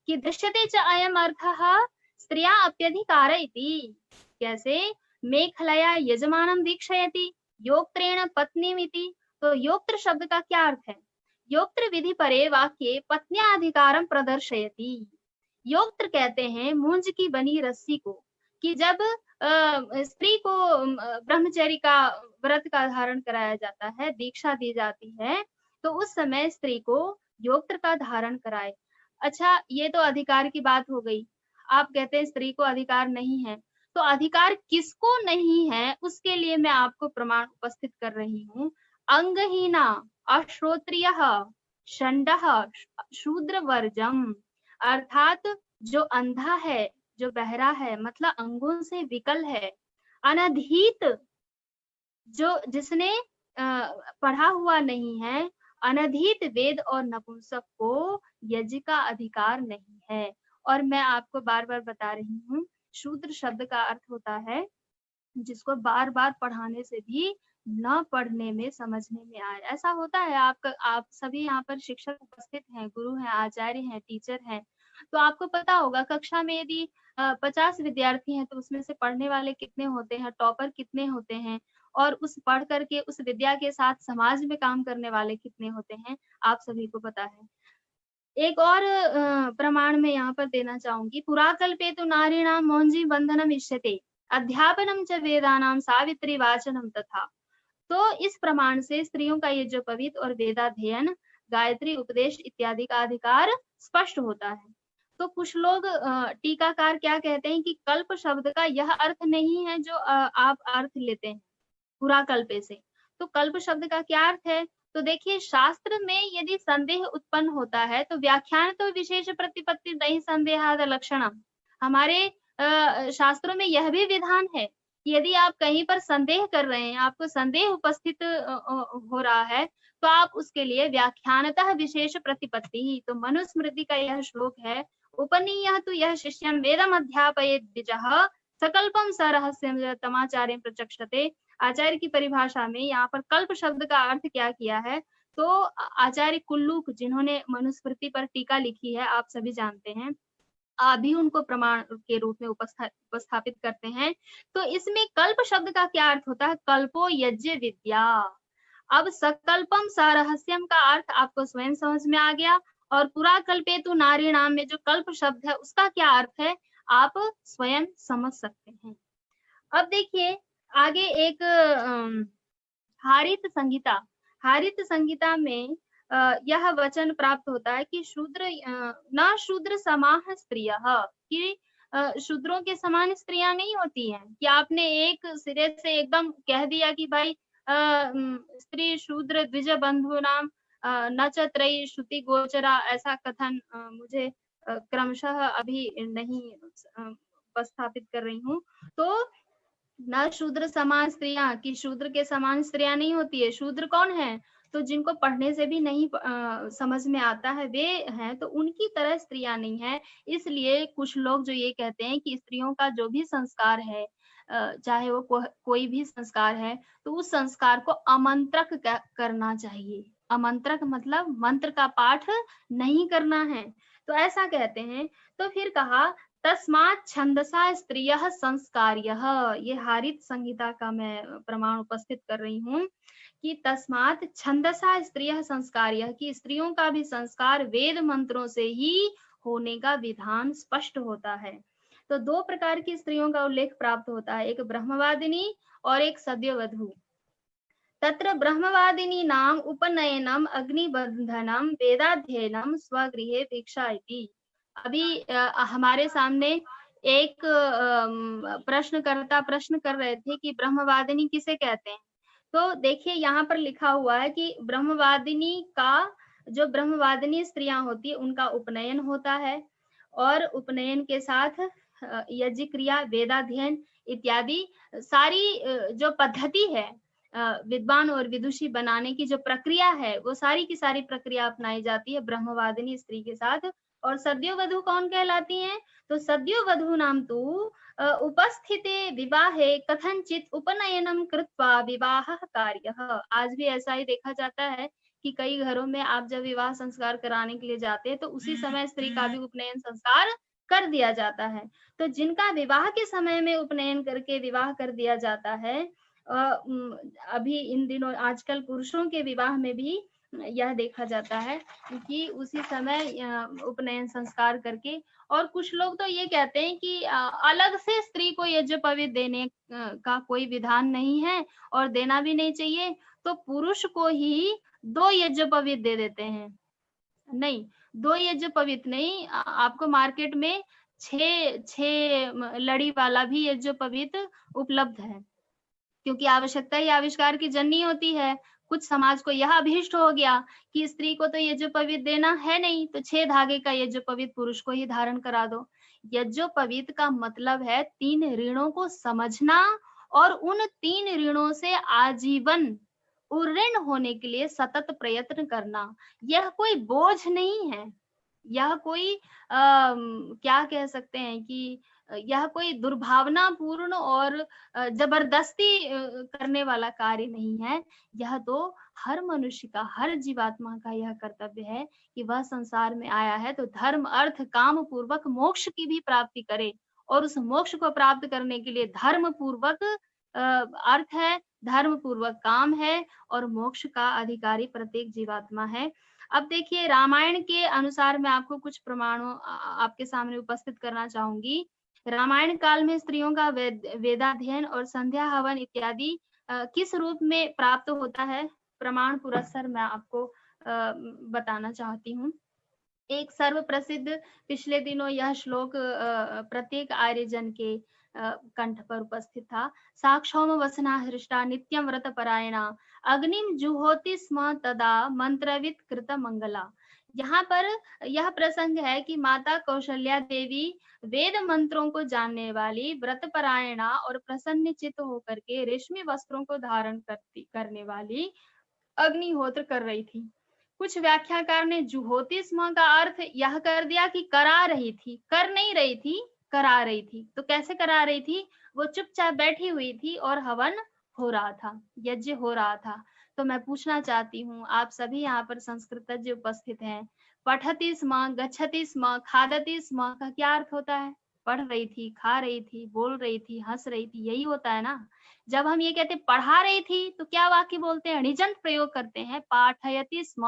कि दृश्यते च अयम अर्थः स्त्रिया अप्यधिकार इति। कैसे? मेखलया यजमानम दीक्षयति योक्त्रेण पत्नीमिति। तो योक्त्र शब्द का क्या अर्थ है? योक्त्र विधि परे वाक्ये पत्न्या अधिकारम प्रदर्शयति। योक्त्र कहते हैं मूंज की बनी रस्सी को, कि जब स्त्री को ब्रह्मचर्य का व्रत का धारण कराया जाता है, दीक्षा दी जाती है, तो उस समय स्त्री को योक्त्र का धारण कराए। अच्छा, ये तो अधिकार की बात हो गई। आप कहते हैं स्त्री को अधिकार नहीं है, तो अधिकार किसको नहीं है उसके लिए मैं आपको प्रमाण उपस्थित कर रही हूँ। अंगहीना, अश्रोत्रियः, षण्डः, शूद्र वर्जम, अर्थात जो अंधा है, जो बहरा है, मतलब अंगों से विकल है, अनधीत, जो जिसने पढ़ा हुआ नहीं है, अनधीत वेद और नपुंसक को यज्ञ का अधिकार नहीं है। और मैं आपको बार बार बता रही हूँ, शूद्र शब्द का अर्थ होता है जिसको बार बार पढ़ाने से भी न पढ़ने में समझने में आए। ऐसा होता है, आप सभी यहाँ पर शिक्षक उपस्थित हैं, गुरु हैं, आचार्य हैं, टीचर हैं, तो आपको पता होगा कक्षा में यदि 50 विद्यार्थी हैं तो उसमें से पढ़ने वाले कितने होते हैं, टॉपर कितने होते हैं, और उस पढ़ करके उस विद्या के साथ समाज में काम करने वाले कितने होते हैं, आप सभी को पता है। एक और प्रमाण मैं यहाँ पर देना चाहूंगी। पुराकल्पे तु नारीणां मौंजी बंधनम इष्यते अध्यापनम च वेदानां सावित्री वाचनम तथा। तो इस प्रमाण से स्त्रियों का ये जो पवित्र और वेदाध्ययन, गायत्री उपदेश इत्यादि का अधिकार स्पष्ट होता है। तो कुछ लोग टीकाकार क्या कहते हैं कि कल्प शब्द का यह अर्थ नहीं है जो आप अर्थ लेते हैं पुराकल्पे से। तो कल्प शब्द का क्या अर्थ है? तो देखिए, शास्त्र में यदि संदेह उत्पन्न होता है तो व्याख्यान तो विशेष प्रतिपत्ति नहीं संदेहाद लक्षणम। हमारे शास्त्रों में यह भी विधान है कि यदि आप कहीं पर संदेह कर रहे हैं, आपको संदेह उपस्थित हो रहा है, तो आप उसके लिए व्याख्यानतः विशेष प्रतिपत्ति ही। तो मनुस्मृति का यह श्लोक है, उपनीयः तु यः शिष्यं वेदम अध्यापयेत् द्विजः सकल्पम सरहस्यम तमाचार्यं प्रचक्षते। आचार्य की परिभाषा में यहाँ पर कल्प शब्द का अर्थ क्या किया है? तो आचार्य कुल्लूक, जिन्होंने मनुस्मृति पर टीका लिखी है, आप सभी जानते हैं, भी उनको प्रमाण के रूप में उपस्थापित करते हैं। तो इसमें कल्प शब्द का क्या अर्थ होता है? कल्पो यज्ञ विद्या। अब सकल्पम सरहस्यम का अर्थ आपको स्वयं समझ में आ गया, और पुराकल्पेतु नारीणाम में जो कल्प शब्द है उसका क्या अर्थ है आप स्वयं समझ सकते हैं। अब देखिए आगे एक हारित संहिता। हारित संहिता में यह वचन प्राप्त होता है कि शूद्र न शूद्र समाह स्त्रियः, कि शूद्रों के समान स्त्रियां नहीं होती हैं, कि आपने एक सिरे से एकदम कह दिया कि भाई स्त्री शूद्र द्विज बंधु नाम न च त्रयी श्रुति गोचरा, ऐसा कथन मुझे क्रमशः अभी नहीं उपस्थापित कर रही हूँ। तो न शूद्र समान स्त्रियां, कि शूद्र के समान स्त्रियां नहीं होती है। शूद्र कौन है? तो जिनको पढ़ने से भी नहीं समझ में आता है वे हैं, तो उनकी तरह स्त्रियां नहीं है। इसलिए कुछ लोग जो ये कहते हैं कि स्त्रियों का जो भी संस्कार है, चाहे वो कोई भी संस्कार है, तो उस संस्कार को अमंत्रक करना चाहिए। अमंत्रक मतलब मंत्र का पाठ नहीं करना है, तो ऐसा कहते हैं। तो फिर कहा तस्मात् छंदसा स्त्रियः संस्कार्यः। ये हारित संहिता का मैं प्रमाण उपस्थित कर रही हूँ कि तस्मात् छंदसा स्त्रियः संस्कार्यः, कि स्त्रियों का भी संस्कार वेद मंत्रों से ही होने का विधान स्पष्ट होता है। तो दो प्रकार की स्त्रियों का उल्लेख प्राप्त होता है, एक ब्रह्मवादिनी और एक सद्योवधू। तत्र ब्रह्मवादिनी नाम उपनयनम अग्निबंधनम वेदाध्ययनम स्वगृहे भिक्षा इति। अभी हमारे सामने एक प्रश्नकर्ता प्रश्न कर रहे थे कि ब्रह्मवादिनी किसे कहते हैं। तो देखिए यहाँ पर लिखा हुआ है कि ब्रह्मवादिनी का, जो ब्रह्मवादिनी स्त्रियां होती है उनका उपनयन होता है, और उपनयन के साथ यज्ञ क्रिया, वेदाध्ययन इत्यादि सारी जो पद्धति है विद्वान और विदुषी बनाने की जो प्रक्रिया है, वो सारी की सारी प्रक्रिया अपनाई जाती है ब्रह्मवादिनी स्त्री के साथ। और सद्योवधू कौन कहलाती हैं? तो सद्योवधू नाम तु उपस्थिते विवाहे कथनचित उपनयनम कृत्वा विवाह कार्यः। आज भी ऐसा ही देखा जाता है कि कई घरों में आप जब विवाह संस्कार कराने के लिए जाते हैं तो उसी समय स्त्री का भी उपनयन संस्कार कर दिया जाता है। तो जिनका विवाह के समय में उपनयन करके विवाह कर दिया जाता है, अभी इन दिनों आजकल पुरुषों के विवाह में भी यह देखा जाता है कि उसी समय उपनयन संस्कार करके, और कुछ लोग तो ये कहते हैं कि अलग से स्त्री को यज्ञोपवीत देने का कोई विधान नहीं है और देना भी नहीं चाहिए, तो पुरुष को ही 2 यज्ञोपवीत दे देते हैं। नहीं, 2 यज्ञोपवीत नहीं, आपको मार्केट में 6 लड़ी वाला भी यज्ञोपवीत उपलब्ध है, क्योंकि आवश्यकता ही आविष्कार की जननी होती है। कुछ समाज को यह अभीष्ट हो गया कि स्त्री को तो यज्ञोपवीत देना है नहीं, तो 6 धागे का यज्ञोपवीत पुरुष को ही धारण करा दो। यज्ञोपवीत का मतलब है 3 ऋणों को समझना और उन 3 ऋणों से आजीवन उऋण होने के लिए सतत प्रयत्न करना। यह कोई बोझ नहीं है, यह कोई क्या कह सकते हैं कि यह कोई दुर्भावनापूर्ण और जबरदस्ती करने वाला कार्य नहीं है। यह तो हर मनुष्य का, हर जीवात्मा का यह कर्तव्य है कि वह संसार में आया है तो धर्म, अर्थ, काम पूर्वक मोक्ष की भी प्राप्ति करे, और उस मोक्ष को प्राप्त करने के लिए धर्म पूर्वक अर्थ है, धर्म पूर्वक काम है, और मोक्ष का अधिकारी प्रत्येक जीवात्मा है। अब देखिए, रामायण के अनुसार मैं आपको कुछ प्रमाणों आपके सामने उपस्थित करना चाहूंगी। रामायण काल में स्त्रियों का वेदाध्ययन और संध्या हवन इत्यादि किस रूप में प्राप्त होता है, प्रमाण पुरस्सर मैं आपको बताना चाहती हूँ। एक सर्व प्रसिद्ध पिछले दिनों यह श्लोक प्रत्येक आर्यजन के कंठ पर उपस्थित था। साक्षौम वसना हृष्टा नित्यं व्रत परायणा अग्निम जुहोति स्म तदा मंत्रवित कृत मंगला। यहाँ पर यह प्रसंग है कि माता कौशल्या देवी वेद मंत्रों को जानने वाली, व्रत परायणा और प्रसन्न चित्त होकर के रेशमी वस्त्रों को धारण करने वाली अग्निहोत्र कर रही थी। कुछ व्याख्याकार ने जुहोति स्म का अर्थ यह कर दिया कि करा रही थी, कर नहीं रही थी, करा रही थी। तो कैसे करा रही थी? वो चुपचाप बैठी हुई थी और हवन हो रहा था, यज्ञ हो रहा था। तो मैं पूछना चाहती हूँ, आप सभी यहाँ पर संस्कृतज्ञ उपस्थित हैं, पठति स्म, गच्छति स्म, खादति स्म का क्या अर्थ होता है? पढ़ रही थी, खा रही थी, बोल रही थी, हंस रही थी, यही होता है ना। जब हम ये कहते पढ़ा रही थी तो क्या वाक्य बोलते हैं? णिजंत प्रयोग करते हैं, पाठयति स्म,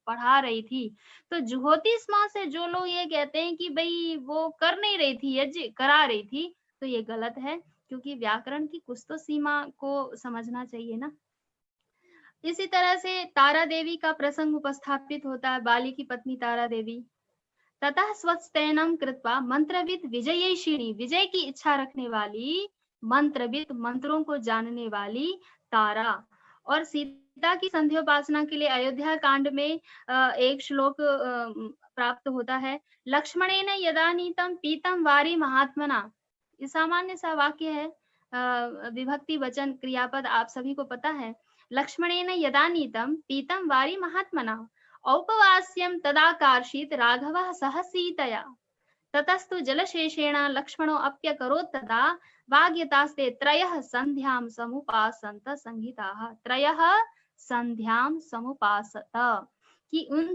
पढ़ा रही थी। तो जुहोति स्म से जो लोग ये कहते हैं कि भाई वो कर नहीं रही थी, यज्ञ करा रही थी, तो ये गलत है, क्योंकि व्याकरण की कुछ तो सीमा को समझना चाहिए ना। इसी तरह से तारा देवी का प्रसंग उपस्थापित होता है, बाली की पत्नी तारा देवी। ततः स्वस्तैनम कृत्वा मंत्रविद विजयेशिणी, विजय की इच्छा रखने वाली, मंत्रविद मंत्रों को जानने वाली तारा। और सीता की संध्योपासना के लिए अयोध्या कांड में एक श्लोक प्राप्त होता है, लक्ष्मणेन यदा नीतम पीतम वारी महात्मना। ये सामान्य सा वाक्य है, विभक्ति वचन क्रियापद आप सभी को पता है। लक्ष्मणेन यदा नीतम पीतम वारी महात्मना औपवास्यम तदा कार्षित राघवः सह सीतया ततस्तु जलशेषेण लक्ष्मणो अप्यकरोत् तदा वाग्यतास्ते त्रयः संध्यां समुपासन्त संहिताः। त्रयः संध्यां समुपासत, कि उन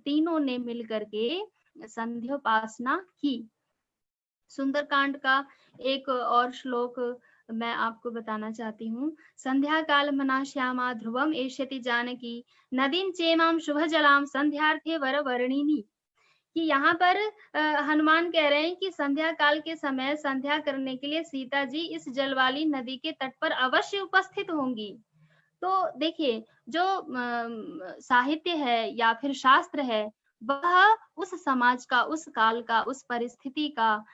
तीनों ने मिलकर के संध्योपासना की। सुंदरकांड का एक और श्लोक मैं आपको बताना चाहती हूँ। संध्या काल मना श्यामा ध्रुवम एष्यति जानकी नदीम चेमाम शुभ जलाम संध्यार्थे वर वर्णिनी। कि यहाँ पर हनुमान कह रहे हैं कि संध्या काल के समय संध्या करने के लिए सीता जी इस जल वाली नदी के तट पर अवश्य उपस्थित होंगी। तो देखिए, जो साहित्य है या फिर शास्त्र है, वह उस समाज का, उस काल का, उस परिस्थिति का,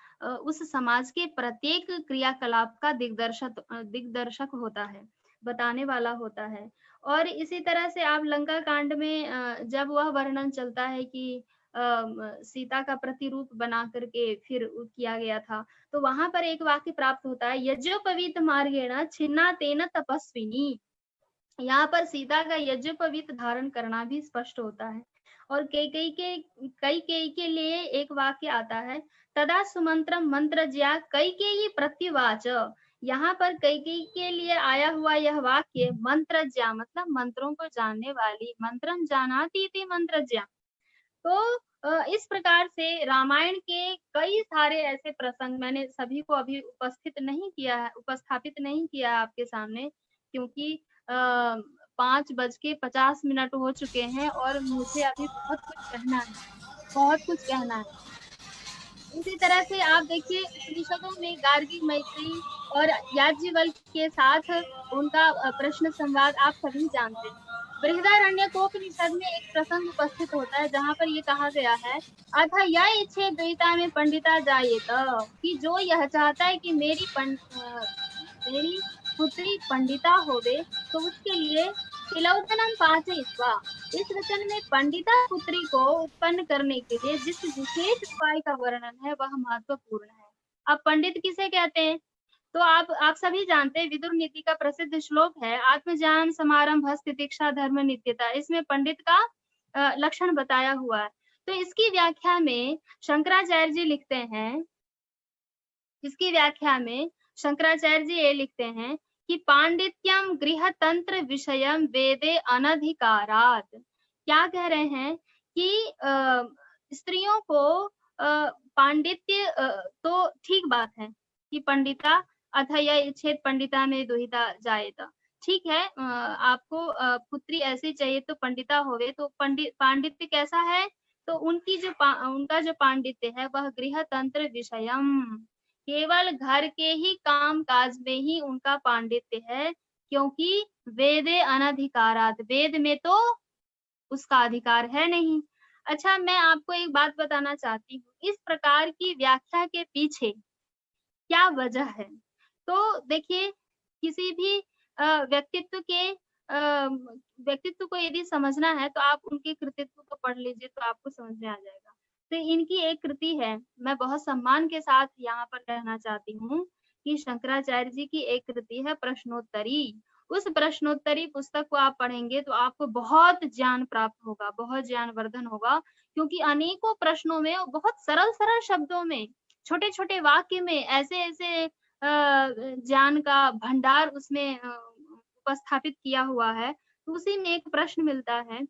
उस समाज के प्रत्येक क्रियाकलाप का दिग्दर्शक होता है, बताने वाला होता है। और इसी तरह से आप लंका कांड में जब वह वर्णन चलता है कि सीता का प्रतिरूप बना करके फिर किया गया था, तो वहां पर एक वाक्य प्राप्त होता है, यज्ञोपवीत मार्गेण छिन्ना तेन तपस्विनी। यहाँ पर सीता का यज्ञोपवीत धारण करना भी स्पष्ट होता है। और कैकेयी के लिए एक वाक्य आता है, तदा सुमंत्रम मंत्रज्या कैकेयी प्रत्युवाच। यहाँ पर कैकेयी के लिए आया हुआ यह वाक्य मंत्रज्या मतलब मंत्रों को जानने वाली, मंत्रम जानाति इति मंत्रज्या। तो इस प्रकार से रामायण के कई सारे ऐसे प्रसंग, मैंने सभी को अभी उपस्थापित नहीं किया है आपके सामने, क्योंकि 5:50 हो चुके हैं और मुझे अभी बहुत कुछ कहना है। इसी तरह से आप देखिए, उपनिषदों में गार्गी, मैत्री और याज्ञवल्क्य के साथ उनका प्रश्न संवाद आप सभी जानते हैं। बृहदारण्यकोपनिषद में एक प्रसंग उपस्थित होता है जहाँ पर ये कहा गया है, अथ य इच्छे द्वैता में पंडिता जायेत, कि जो यह चाहता है कि मेरी पुत्री पंडिता होवे, तो उसके लिए तिलोतनम पाचयित्वा, इस वचन में पंडिता पुत्री को उत्पन्न करने के लिए जिस विशेष उपाय का वर्णन है वह महत्वपूर्ण है। अब पंडित किसे कहते हैं? तो आप सभी जानते हैं, विदुर नीति का प्रसिद्ध श्लोक है, आत्मज्ञान समारंभ तितिक्षा धर्म नित्यता। इसमें पंडित का लक्षण बताया हुआ है। तो इसकी व्याख्या में शंकराचार्य जी लिखते हैं, ये लिखते हैं कि पांडित्यम गृह तंत्र विषयम वेदे अनधिकारात। क्या कह रहे हैं कि स्त्रियों को पांडित्य तो ठीक बात है कि पंडिता अथ य इच्छेद पंडिता में दुहिता जायेत, ठीक है, आपको पुत्री ऐसी चाहिए तो पंडिता होवे, तो पांडित्य कैसा है? तो उनका जो पांडित्य है वह गृह तंत्र विषयम, केवल घर के ही काम काज में ही उनका पांडित्य है, क्योंकि वेदे अनधिकारात, वेद में तो उसका अधिकार है नहीं। अच्छा, मैं आपको एक बात बताना चाहती हूँ, इस प्रकार की व्याख्या के पीछे क्या वजह है? तो देखिए, किसी भी व्यक्तित्व को यदि समझना है तो आप उनके कृतित्व को पढ़ लीजिए, तो आपको समझ में आ जाएगा। तो इनकी एक कृति है, मैं बहुत सम्मान के साथ यहाँ पर कहना चाहती हूँ कि शंकराचार्य जी की एक कृति है प्रश्नोत्तरी। उस प्रश्नोत्तरी पुस्तक को आप पढ़ेंगे तो आपको बहुत ज्ञान प्राप्त होगा, बहुत ज्ञानवर्धन होगा, क्योंकि अनेकों प्रश्नों में बहुत सरल शब्दों में, छोटे-छोटे वाक्य में ऐसे ज्ञान का भंडार उसमें उपस्थापित किया हुआ है। तो उसी में एक प्रश्न मिलता है,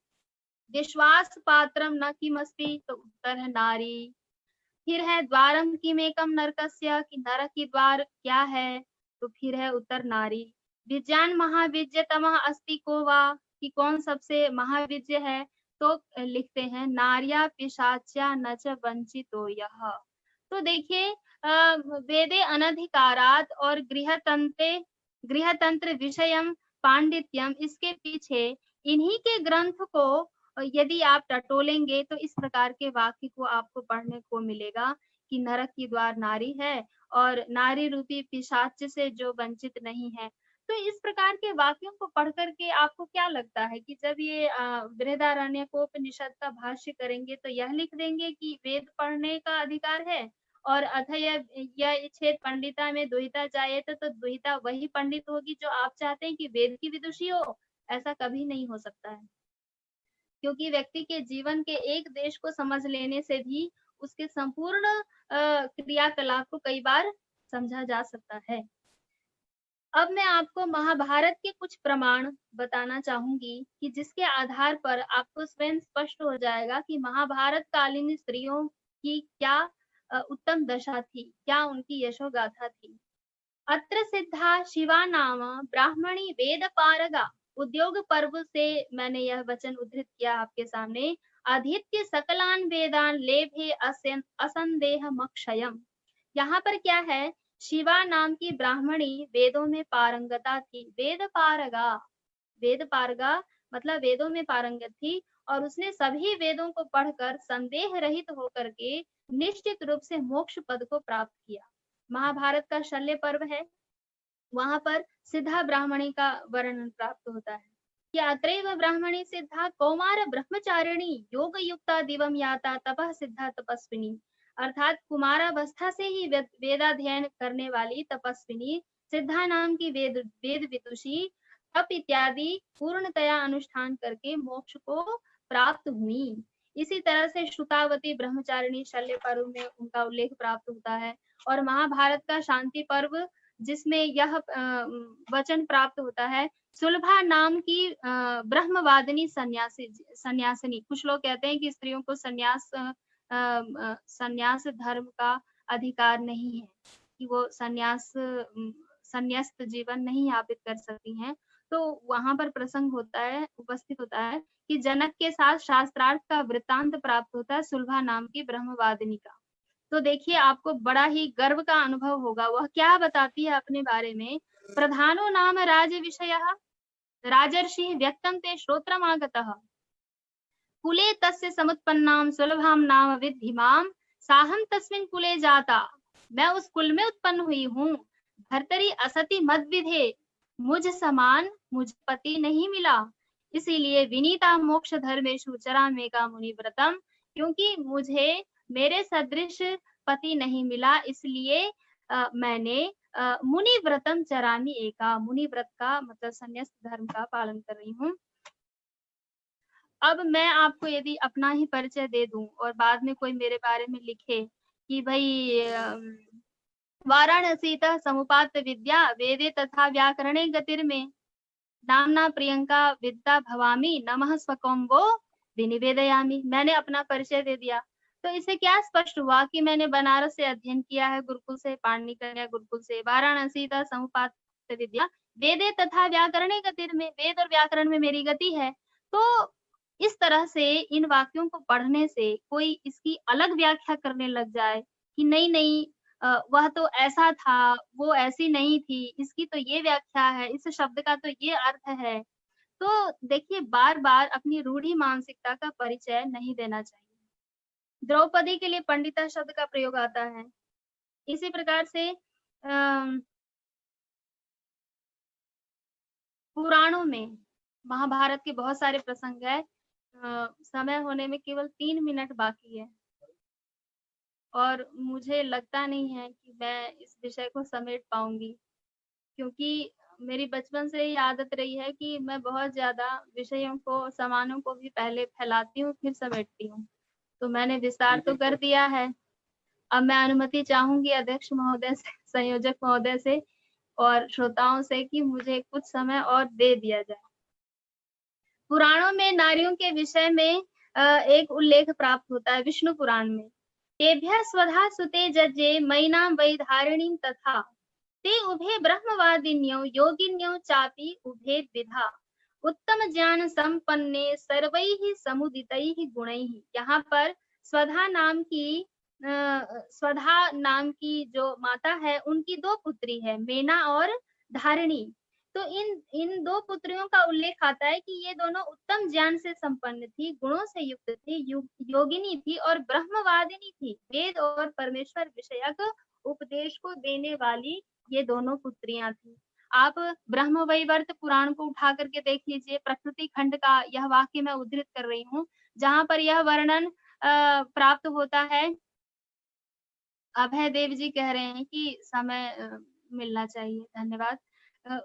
विश्वास पात्रम न किमस्ति, तो उत्तर है नारी। फिर है द्वारम किमेकम नरकस्य, कि नरक की द्वार क्या है? तो फिर है उत्तर नारी। विज्ञान महाविद्यतमः अस्ति को वा, कि कौन सबसे महाविद्य है? तो लिखते हैं नार्या पिशाच्या न च वंचितो यः। तो देखिए, वेदे अनधिकारात और गृहतंत्र विषयम पांडित्यम, इसके पीछे इन्हीं के ग्रंथ को यदि आप टटोलेंगे तो इस प्रकार के वाक्य को आपको पढ़ने को मिलेगा कि नरक की द्वार नारी है और नारी रूपी पिशाच से जो वंचित नहीं है। तो इस प्रकार के वाक्यों को पढ़ करके आपको क्या लगता है कि जब ये बृहदारण्यकोपनिषद का भाष्य करेंगे तो यह लिख देंगे कि वेद पढ़ने का अधिकार है, और अथ यह छेद पंडिता में दुहिता जायेत, तो दुहिता वही पंडित होगी जो आप चाहते हैं कि वेद की विदुषी हो। ऐसा कभी नहीं हो सकता है, क्योंकि व्यक्ति के जीवन के एक देश को समझ लेने से भी उसके संपूर्ण क्रियाकलाप को कई बार समझा जा सकता है। अब मैं आपको महाभारत के कुछ प्रमाण बताना चाहूंगी कि जिसके आधार पर आपको स्वयं स्पष्ट हो जाएगा कि महाभारत कालीन स्त्रियों की क्या उत्तम दशा थी, क्या उनकी यशोगाथा थी। अत्र सिद्धा शिवा नाम ब्राह्मणी वेद पारगा, उद्योग पर्व से मैंने यह वचन उद्धृत किया आपके सामने। आदित्य सकलान वेदान लेभे असंदेह मक्षयम। यहाँ पर क्या है, शिवा नाम की ब्राह्मणी वेदों में पारंगता थी। वेद पारगा मतलब वेदों में पारंगत थी, और उसने सभी वेदों को पढ़कर संदेह रहित होकर के निश्चित रूप से मोक्ष पद को प्राप्त किया। महाभारत का शल्य पर्व है, वहां पर सिद्धा ब्राह्मणी का वर्णन प्राप्त होता है कि अत्रैव ब्राह्मणी सिद्धा कौमार ब्रह्मचारिणी योग युक्ता दिवम याता तपः सिद्धा तपस्विनी, अर्थात कुमारावस्था से ही वेदाध्ययन करने वाली तपस्विनी सिद्धा नाम की वेद विदुषी तप इत्यादि पूर्णतया अनुष्ठान करके मोक्ष को प्राप्त हुई। इसी तरह से श्रुतावती ब्रह्मचारिणी शल्य पर्व में उनका उल्लेख प्राप्त होता है। और महाभारत का शांति पर्व जिसमें यह वचन प्राप्त होता है, सुलभा नाम की ब्रह्मवादिनी सन्यासिनी। कुछ लोग कहते हैं कि स्त्रियों को सन्यास धर्म का अधिकार नहीं है, कि वो संन्यस्त जीवन नहीं यापित कर सकती हैं। तो वहाँ पर प्रसंग होता है, उपस्थित होता है कि जनक के साथ शास्त्रार्थ का वृत्तांत प्राप्त होता है सुलभा नाम की ब्रह्मवादिनी का। तो देखिए आपको बड़ा ही गर्व का अनुभव होगा। वह क्या बताती है अपने बारे में, प्रधानो नाम राज विषयः राजर्षिः व्यक्तं ते श्रोत्रमागतः कुले तस्य समुत्पन्नां सुलभां नाम विद्धि मां साहं तस्मिन् कुले जाता। मैं उस कुल में उत्पन्न हुई हूँ। भर्तरी असति मद्विधे, मुझ समान मुझे पति नहीं मिला, इसीलिए विनीता मोक्ष धर्मेषु चरामेका मुनिव्रतम। क्योंकि मुझे मेरे सदृश पति नहीं मिला, इसलिए मैंने मुनिव्रतम चरामी एका, मुनिव्रत का मतलब संन्यास धर्म का पालन कर रही हूँ। अब मैं आपको यदि अपना ही परिचय दे दूं और बाद में कोई मेरे बारे में लिखे कि भाई वाराणसीतः समुपात्त विद्या वेदे तथा व्याकरणे गतिर्मे नामना प्रियंका विद्या भवामी नमः स्वकं वो विनिवेदयामी। मैंने अपना परिचय दे दिया। तो इससे क्या स्पष्ट हुआ कि मैंने बनारस से अध्ययन किया है, गुरुकुल से, पाणिनि कन्या गुरुकुल से। वाराणसीतः समुपात्त विद्या वेदे तथा व्याकरणे गतिर्मे, वेद और व्याकरण में मेरी गति है। तो इस तरह से इन वाक्यों को पढ़ने से कोई इसकी अलग व्याख्या करने लग जाए कि नहीं वह तो ऐसा था, वो ऐसी नहीं थी, इसकी तो ये व्याख्या है, इस शब्द का तो ये अर्थ है। तो देखिए बार-बार अपनी रूढ़ी मानसिकता का परिचय नहीं देना चाहिए। द्रौपदी के लिए पंडिता शब्द का प्रयोग आता है। इसी प्रकार से पुराणों में महाभारत के बहुत सारे प्रसंग है। समय होने में केवल 3 मिनट बाकी है और मुझे लगता नहीं है कि मैं इस विषय को समेट पाऊंगी, क्योंकि मेरी बचपन से ही आदत रही है कि मैं बहुत ज्यादा विषयों को, सामानों को भी पहले फैलाती हूँ फिर समेटती हूँ। तो मैंने विस्तार तो कर दिया है। अब मैं अनुमति चाहूंगी अध्यक्ष महोदय से, संयोजक महोदय से और श्रोताओं से कि मुझे कुछ समय और दे दिया जाए। पुराणों में नारियों के विषय में एक उल्लेख प्राप्त होता है विष्णु पुराण में। तेभ्यः स्वधा सुते जज्जे मयिनां वैधारिणीं तथा ते उभे ब्रह्मवादिन्यौ योगिन्यौ चापि उभे द्विधा उत्तम ज्ञान संपन्ने सर्वैः समुदितैः गुणैः। यहाँ पर स्वधा नाम की जो माता है उनकी 2 पुत्री है, मेना और धारिणी। तो इन 2 पुत्रियों का उल्लेख आता है कि ये दोनों उत्तम ज्ञान से संपन्न थी, गुणों से युक्त थी, योगिनी थी और ब्रह्मवादिनी थी। वेद और परमेश्वर विषयक उपदेश को देने वाली ये दोनों पुत्रियां थी। आप ब्रह्मवैवर्त पुराण को उठा करके देख लीजिए। प्रकृति खंड का यह वाक्य मैं उद्धृत कर रही हूँ, जहाँ पर यह वर्णन प्राप्त होता है। अभय देव जी कह रहे हैं कि समय मिलना चाहिए, धन्यवाद।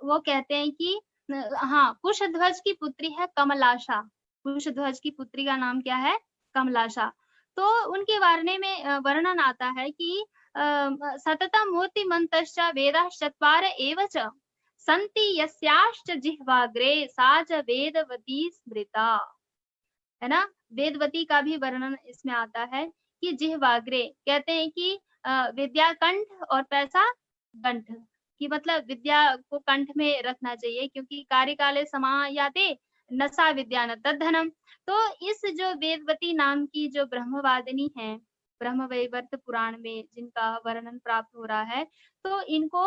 वो कहते हैं कि हाँ, कुशध्वज की पुत्री है कमलाशा। कुशध्वज की पुत्री का नाम क्या है? कमलाशा। तो उनके बारे में वर्णन आता है कि सततं मूर्तिमन्तश्च वेदाश्चत्वार एव च सन्ति यस्याश्च जिह्वाग्रे सा च वेदवती स्मृता। है ना? वेदवती का भी वर्णन इसमें आता है कि जिह्वाग्रे कहते हैं कि विद्या कंठ और पैसा कंठ, कि मतलब विद्या को कंठ में रखना चाहिए, क्योंकि कार्यकाले समायाते नसा विद्या न तद्धनम। तो इस जो वेदवती नाम की जो ब्रह्मवादिनी है, ब्रह्मवैवर्त पुराण में जिनका वर्णन प्राप्त हो रहा है, तो इनको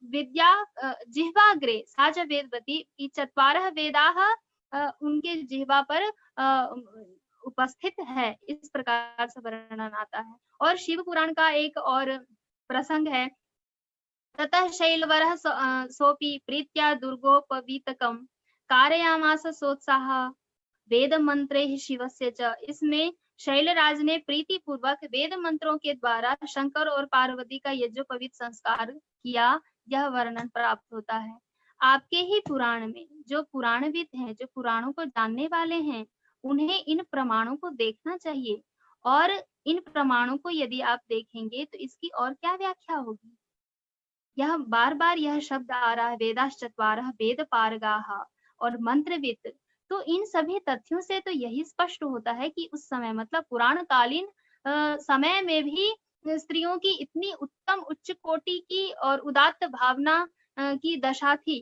विद्या जिह्वाग्रे सा च वेदवती की चत्वारः वेदाः उनके जिह्वा पर उपस्थित है, इस प्रकार से वर्णन आता है। और शिव पुराण का एक और प्रसंग है, ततः शैलवरः सोऽपि प्रीत्या दुर्गोपवीतकं कारयामास सोत्साहः वेद मंत्रे शिवस्य च। इसमें शैलराज ने प्रीति पूर्वक वेद मंत्रों के द्वारा शंकर और पार्वती का यज्ञोपवीत संस्कार किया, यह वर्णन प्राप्त होता है। आपके ही पुराण में जो पुराणविद हैं, जो पुराणों को जानने वाले हैं, उन्हें इन प्रमाणों को देखना चाहिए और इन प्रमाणों को यदि आप देखेंगे तो इसकी और क्या व्याख्या होगी? यह बार-बार यह शब्द आ रहा है, वेदाश्चत्वारः वेद पारगाः और मंत्रवित्। तो इन सभी तथ्यों से तो यही स्पष्ट होता है कि उस समय मतलब पुराणकालीन समय में भी स्त्रियों की इतनी उत्तम उच्च कोटि की और उदात्त भावना की दशा थी।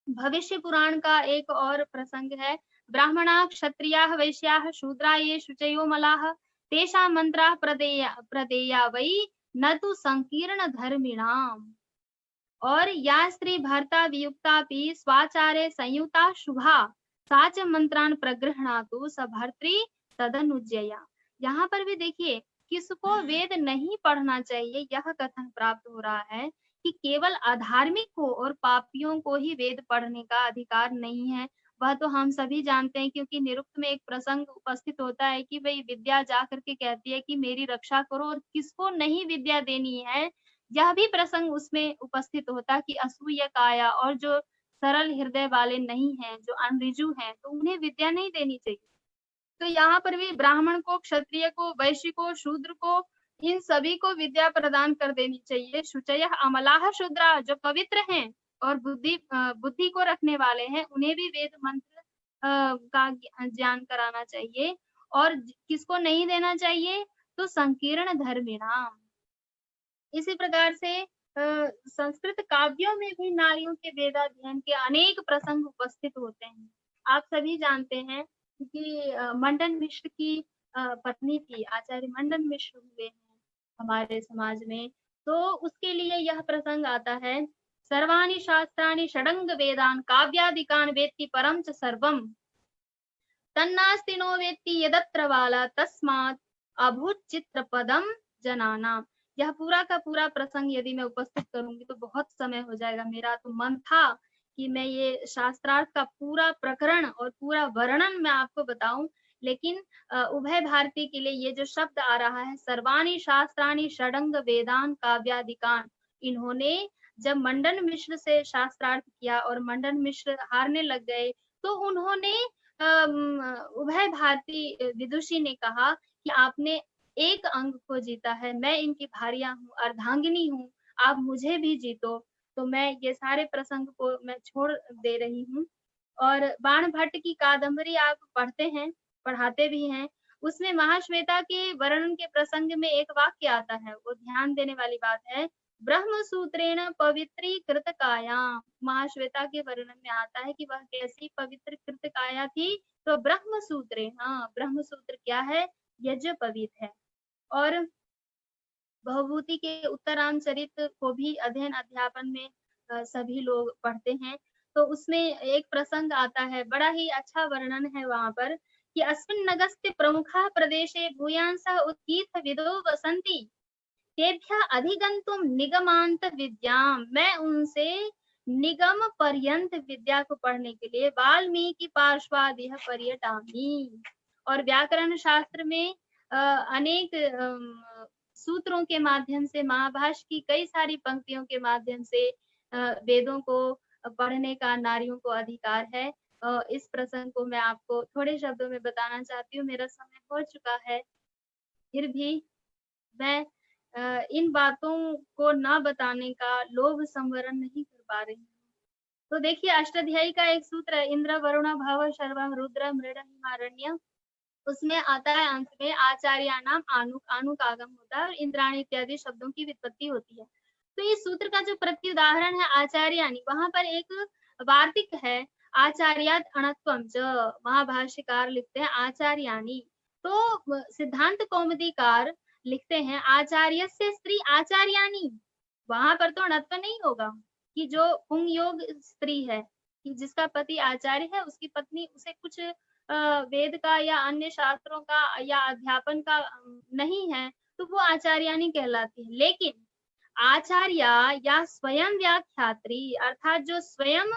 भविष्य पुराण का एक और प्रसंग है, ब्राह्मणाः क्षत्रियाः वैश्याः शूद्रा ये शुचयो मलाः तेषां मन्त्राः प्रदेया वै न तु संकीर्ण धर्मिणाम्। और या स्त्री भर्ता वियुक्तापि स्वाचारे संयुता शुभा सा च मंत्रान् प्रगृह्णातु स भर्तृ तदनुज्ञया। यहाँ पर भी देखिए किसको वेद नहीं पढ़ना चाहिए यह कथन प्राप्त हो रहा है कि केवल अधार्मिक को और पापियों को ही वेद पढ़ने का अधिकार नहीं है। वह तो हम सभी जानते हैं क्योंकि निरुक्त में एक प्रसंग उपस्थित होता है कि भाई विद्या जा करके कहती है कि मेरी रक्षा करो और किसको नहीं विद्या देनी है यह भी प्रसंग उसमें उपस्थित होता कि असूय काया और जो सरल हृदय वाले नहीं हैं, जो अनरिजु हैं, तो उन्हें विद्या नहीं देनी चाहिए। तो यहाँ पर भी ब्राह्मण को, क्षत्रिय को, वैश्य को, शूद्र को, इन सभी को विद्या प्रदान कर देनी चाहिए। शुचयः अमलाः शूद्रा जो पवित्र हैं और बुद्धि को रखने वाले हैं, उन्हें भी वेद मंत्र का ज्ञान कराना चाहिए। और किसको नहीं देना चाहिए? तो संकीर्ण धर्मिणाम। इसी प्रकार से संस्कृत काव्यों में भी नारियों के वेदाध्ययन के अनेक प्रसंग उपस्थित होते हैं। आप सभी जानते हैं कि मंडन मिश्र की पत्नी थी, आचार्य मंडन मिश्र हुए हैं हमारे समाज में। तो उसके लिए यह प्रसंग आता है, सर्वाणि शास्त्राणि षडंग वेदान काव्यादिकान वेत्ति परम च सर्वम तन्नास्ति नो वेत्ति यदत्र वाला तस्मात् अभूत चित्र पदम जनानाम। यह पूरा का पूरा प्रसंग यदि मैं उपस्थित करूंगी तो बहुत समय हो जाएगा। मेरा तो मन था कि मैं ये शास्त्रार्थ का पूरा प्रकरण और पूरा वर्णन मैं आपको बताऊं, लेकिन उभय भारती के लिए ये जो शब्द आ रहा है सर्वाणि शास्त्राणि षडंग वेदान काव्यादिकान, इन्होंने जब मंडन मिश्र से शास्त्रार्थ किया और मंडन मिश्र हारने लग गए तो उन्होंने उभय भारती विदुषी ने कहा कि आपने एक अंग को जीता है, मैं इनकी भार्या हूँ, अर्धांगिनी हूँ, आप मुझे भी जीतो। तो मैं ये सारे प्रसंग को मैं छोड़ दे रही हूँ। और बाण भट्ट की कादम्बरी आप पढ़ते हैं, पढ़ाते भी हैं, उसमें महाश्वेता के वर्णन के प्रसंग में एक वाक्य आता है, वो ध्यान देने वाली बात है, ब्रह्म सूत्रेण पवित्रीकृत काया। महाश्वेता के वर्णन में आता है कि वह कैसी पवित्र कृत काया थी, तो ब्रह्म सूत्रे, हाँ ब्रह्म सूत्र क्या है? यज्ञोपवीत है। और भवभूति के उत्तरांचरित को भी अध्ययन अध्यापन में सभी लोग पढ़ते हैं। तो उसमें एक प्रसंग आता है, बड़ा ही अच्छा वर्णन है वहां पर कि अस्मिन् नगस्ते प्रमुखा प्रदेशे भूयांसः उत्कीर्थ विदो वसंती तेभ्यः अधिगंतुम निगमांत विद्याम। मैं उनसे निगम पर्यंत विद्या को पढ़ने के लिए वाल्मीकि पार्श्वादिह पर्यटामि। और व्याकरण शास्त्र में अनेक सूत्रों के माध्यम से, महाभाष्य की कई सारी पंक्तियों के माध्यम से वेदों को पढ़ने का नारियों को अधिकार है। इस प्रसंग को मैं आपको थोड़े शब्दों में बताना चाहती हूँ, मेरा समय हो चुका है, फिर भी मैं इन बातों को न बताने का लोभ संवरण नहीं कर पा रही हूँ। तो देखिए अष्टाध्यायी का एक सूत्र है, इंद्र वरुण भव शर्वम रुद्र मृड हिमारण्य। उसमें आता है अंत में आचार्य नाम आनुक, आनुक आगम होता है और इंद्राणी इत्यादि शब्दों की व्युत्पत्ति होती है। तो इस सूत्र का जो प्रत्युदाहरण है आचार्यानि, वहां पर एक वार्तिक है, आचार्यात् अणत्वम च, महाभाष्यकार लिखते हैं आचार्यानि। तो सिद्धांत कौमुदीकार लिखते हैं आचार्य से स्त्री आचार्यानि। वहां पर तो अणत्व नहीं होगा कि जो पुंग योग स्त्री है, कि जिसका पति आचार्य है, उसकी पत्नी उसे कुछ वेद का या अन्य शास्त्रों का या अध्यापन का नहीं है, तो वो आचार्यानी कहलाती है। लेकिन आचार्य या स्वयं व्याख्यात्री अर्थात जो स्वयं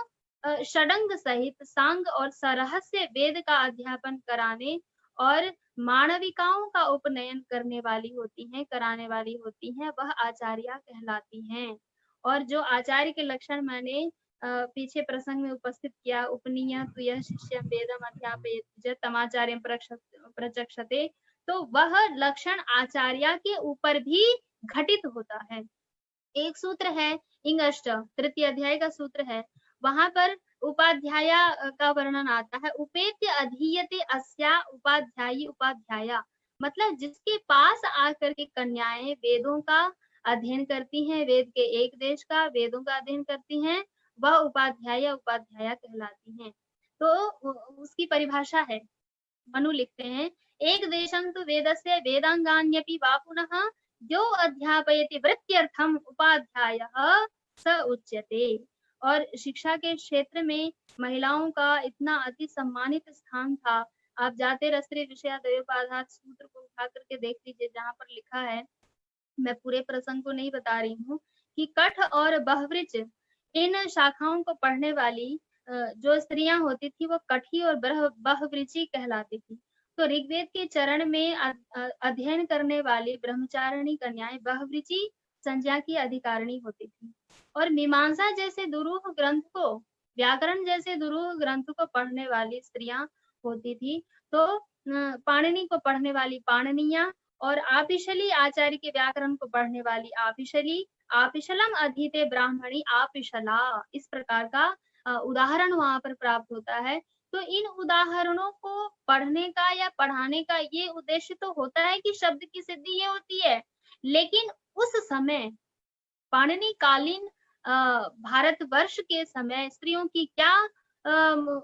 षडंग सहित सांग और सरहस्य वेद का अध्यापन कराने और मानविकाओं का उपनयन करने वाली होती हैं, कराने वाली होती हैं, वह आचार्य कहलाती हैं। और जो आचार्य के लक्षण मैंने पीछे प्रसंग में उपस्थित किया, उपनीय तुय शिष्यं वेदम अध्यापयेत् तमाचार्यं प्रचक्षते, तो वह लक्षण आचार्य के ऊपर भी घटित होता है। एक सूत्र है इंगष्ट, तृतीय अध्याय का सूत्र है, वहां पर उपाध्याया का वर्णन आता है। उपेत्य अधीयते अस्या उपाध्यायी उपाध्याया, मतलब जिसके पास आकर के कन्याएं वेदों का अध्ययन करती हैं, वेद के एक देश का वेदों का अध्ययन करती हैं, वह उपाध्याय उपाध्याया कहलाती हैं। तो उसकी परिभाषा है, मनु लिखते हैं, एक देशं तु वेदस्य वेदांगान्यपि वा पुनः यो अध्यापयति वृत्त्यर्थम उपाध्यायः स उच्यते। और शिक्षा के क्षेत्र में महिलाओं का इतना अति सम्मानित स्थान था। आप जाते रस्त्री विषयाद्वयोपाधात सूत्र को उठा करके देख लीजिए, जहाँ पर लिखा है, मैं पूरे प्रसंग को नहीं बता रही हूँ, कि कठ और बहवृच इन शाखाओं को पढ़ने वाली जो स्त्रियां होती थी वो कठी और बहवृची कहलाती थी। तो ऋग्वेद के चरण में अध्ययन करने वाली ब्रह्मचारिणी कन्याएं बहवृची संज्ञा की अधिकारिणी होती थी। और मीमांसा जैसे दुरूह ग्रंथ को, व्याकरण जैसे दुरूह ग्रंथ को पढ़ने वाली स्त्रियां होती थी। तो पाणिनि को पढ़ने वाली पाणिनिया, और आपिशली आचार्य के व्याकरण को पढ़ने वाली आपिशली, आपिशलम अधीते ब्राह्मणी आपिशला, इस प्रकार का उदाहरण वहां पर प्राप्त होता है। तो इन उदाहरणों को पढ़ने का या पढ़ाने का ये उद्देश्य तो होता है कि शब्द की सिद्धि ये होती है, लेकिन उस समय पाणिनि कालीन भारतवर्ष के समय स्त्रियों की क्या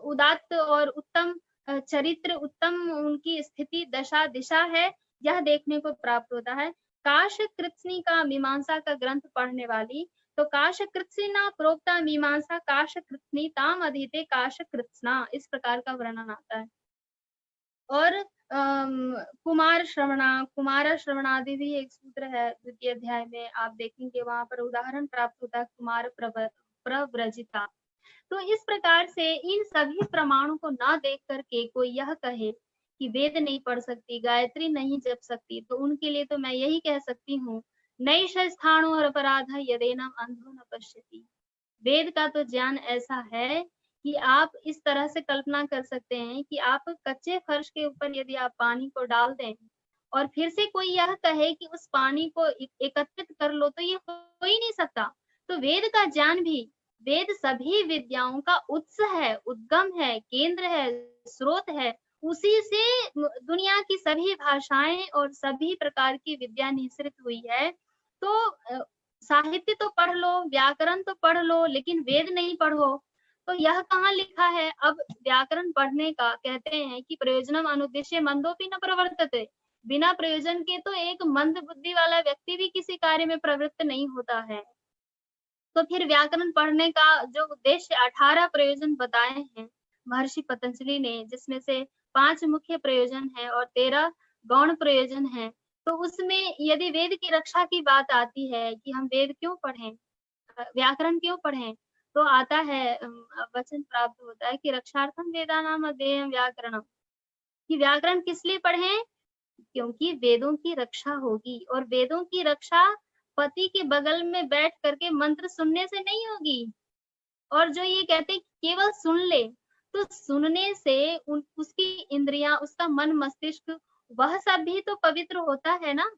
उदात्त और उत्तम चरित्र, उत्तम उनकी स्थिति दशा दिशा है, यह देखने को प्राप्त होता है। काश कृत्स्नी का मीमांसा का ग्रंथ पढ़ने वाली, तो काश कृत्स्ना प्रोक्ता मीमांसा काश कृत्स्नी ताम अधीते काश कृत्स्ना, इस प्रकार का वर्णन आता है। और कुमार श्रवणादि भी एक सूत्र है द्वितीय अध्याय में, आप देखेंगे वहां पर उदाहरण प्राप्त होता है कुमार प्रव्रजिता। तो इस प्रकार से इन सभी प्रमाणों को न देख करके कोई यह कहे कि वेद नहीं पढ़ सकती, गायत्री नहीं जप सकती, तो उनके लिए तो मैं यही कह सकती हूँ, नैष स्थानो और अपराध यदेनम अंधो न पश्यति। वेद का तो ज्ञान ऐसा है कि आप इस तरह से कल्पना कर सकते हैं कि आप कच्चे फर्श के ऊपर यदि आप पानी को डाल दें और फिर से कोई यह कहे कि उस पानी को एकत्रित कर लो, तो ये हो ही नहीं सकता। तो वेद का ज्ञान भी, वेद सभी विद्याओं का उत्स है, उद्गम है, केंद्र है, स्रोत है। उसी से दुनिया की सभी भाषाएं और सभी प्रकार की विद्या निःसृत हुई है। तो साहित्य तो पढ़ लो, व्याकरण तो पढ़ लो, लेकिन वेद नहीं पढ़ो, तो यह कहाँ लिखा है? अब व्याकरण पढ़ने का कहते हैं कि प्रयोजनम अनुद्देश्य मंदोपि न प्रवर्तते, बिना प्रयोजन के तो एक मंद बुद्धि वाला व्यक्ति भी किसी कार्य में प्रवृत्त नहीं होता है। तो फिर व्याकरण पढ़ने का जो उद्देश्य 18 प्रयोजन बताए हैं महर्षि पतंजलि ने, जिसमें से 5 मुख्य प्रयोजन है और 13 गौण प्रयोजन है। तो उसमें यदि वेद की रक्षा की बात आती है कि हम वेद क्यों पढ़ें, व्याकरण क्यों पढ़ें, तो आता है वचन प्राप्त होता है कि रक्षार्थम वेदानाम अध्ययनम व्याकरणम, कि व्याकरण किस लिए पढ़ें? क्योंकि वेदों की रक्षा होगी, और वेदों की रक्षा पति के बगल में बैठ करके मंत्र सुनने से नहीं होगी। और जो ये कहते हैं केवल सुन ले, तो सुनने से उसकी इंद्रियां, उसका मन मस्तिष्क, वह सब भी तो पवित्र होता है ना।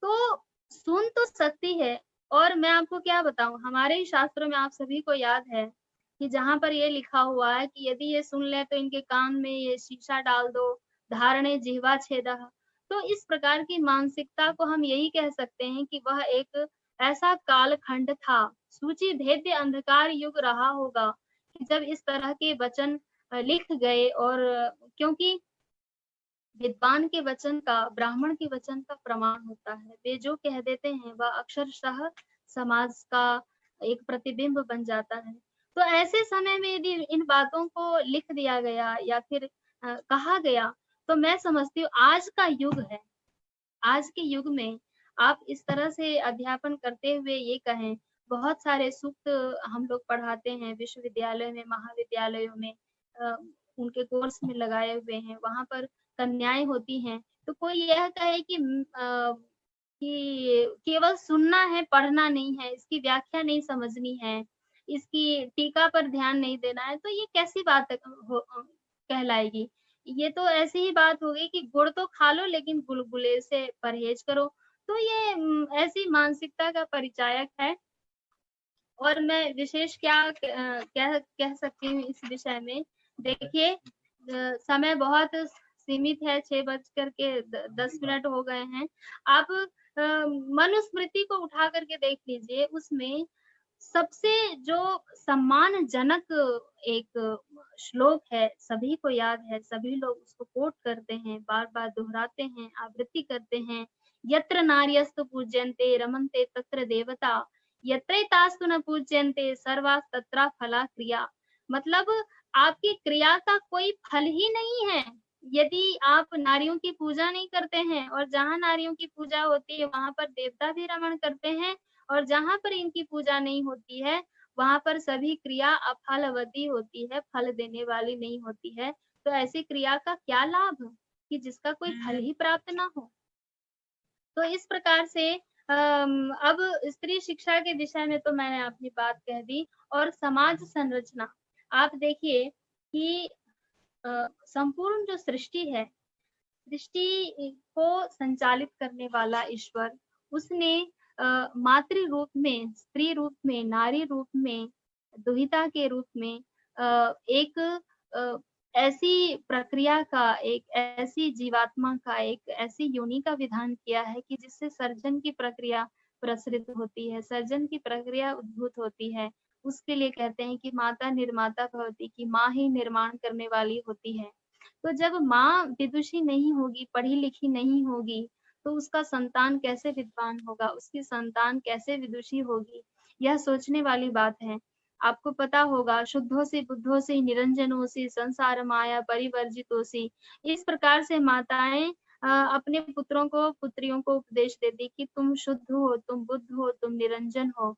तो सुन तो सकती है। और मैं आपको क्या बताऊं, हमारे ही शास्त्रों में आप सभी को याद है कि जहां पर ये लिखा हुआ है कि यदि ये सुन ले तो इनके कान में ये शीशा डाल दो, धारणे जिह्वा छेदः। तो इस प्रकार की मानसिकता को हम यही कह सकते हैं कि वह एक ऐसा कालखंड था, सूची भेद्य अंधकार युग रहा होगा, कि जब इस तरह के वचन लिख गए। और क्योंकि विद्वान के वचन का, ब्राह्मण के वचन का प्रमाण होता है, वे जो कह देते हैं वह अक्षरशः समाज का एक प्रतिबिंब बन जाता है। तो ऐसे समय में यदि इन बातों को लिख दिया गया या फिर कहा गया, तो मैं समझती हूँ आज का युग है, आज के युग में आप इस तरह से अध्यापन करते हुए ये कहें, बहुत सारे सूक्त हम लोग पढ़ाते हैं विश्वविद्यालय में, महाविद्यालयों में, उनके कोर्स में लगाए हुए हैं, वहां पर कन्याएं होती हैं, तो कोई यह कहे कि केवल सुनना है, पढ़ना नहीं है, इसकी व्याख्या नहीं समझनी है, इसकी टीका पर ध्यान नहीं देना है, तो ये कैसी बात कहलाएगी? ये तो ऐसी ही बात हो गई कि गुड़ तो खा लो लेकिन गुलगुले से परहेज करो। तो ये ऐसी मानसिकता का परिचायक है। और मैं विशेष कह सकती हूँ इस विषय में। देखिए समय बहुत सीमित है, 6 बजकर के 10 मिनट हो गए हैं। आप मनुस्मृति को उठा करके देख लीजिए, उसमें सबसे जो सम्मानजनक एक श्लोक है, सभी को याद है, सभी लोग उसको कोट करते हैं, बार-बार दोहराते हैं, आवृत्ति करते हैं। यत्र नार्यस्तु पूज्यन्ते रमन्ते तत्र देवता, यत्रैतास्तु न पूज्यन्ते सर्वास्तत्र फला क्रिया। मतलब आपकी क्रिया का कोई फल ही नहीं है। यदि आप नारियों की पूजा नहीं करते हैं और जहाँ नारियों की पूजा होती है, वहाँ पर देवता भी रमण करते हैं, और जहाँ पर इनकी पूजा नहीं होती है, वहाँ पर सभी क्रिया अफलवती होती है, फल देने वाली नहीं होती है। तो ऐसी क्रिया का क्या लाभ कि जिसका कोई फल ही प्राप्त ना हो। तो इस प्रकार से अब स्त्री शिक्षा के विषय में तो मैंने अपनी बात कह दी। और समाज संरचना, आप देखिए कि संपूर्ण जो सृष्टि है, सृष्टि को संचालित करने वाला ईश्वर, उसने मातृ रूप में, स्त्री रूप में, नारी रूप में, दुहिता के रूप में एक अ, ऐसी प्रक्रिया का, एक ऐसी जीवात्मा का, एक ऐसी योनि का विधान किया है कि जिससे सर्जन की प्रक्रिया प्रसरित होती है, सर्जन की प्रक्रिया उद्भूत होती है। उसके लिए कहते हैं कि माता निर्माता भवति, कि माँ ही निर्माण करने वाली होती है। तो जब माँ विदुषी नहीं होगी, पढ़ी-लिखी नहीं होगी, तो उसका संतान कैसे विद्वान होगा, उसकी संतान कैसे विदुषी होगी? यह सोचने वाली बात है। आपको पता होगा, शुद्धोसि बुद्धोसि निरंजनोसि संसार माया परिवर्जितोसि। इस प्रकार से माताएँ अपने पुत्रों को, पुत्रियों को उपदेश देती कि तुम शुद्ध हो, तुम बुद्ध हो, तुम निरंजन हो।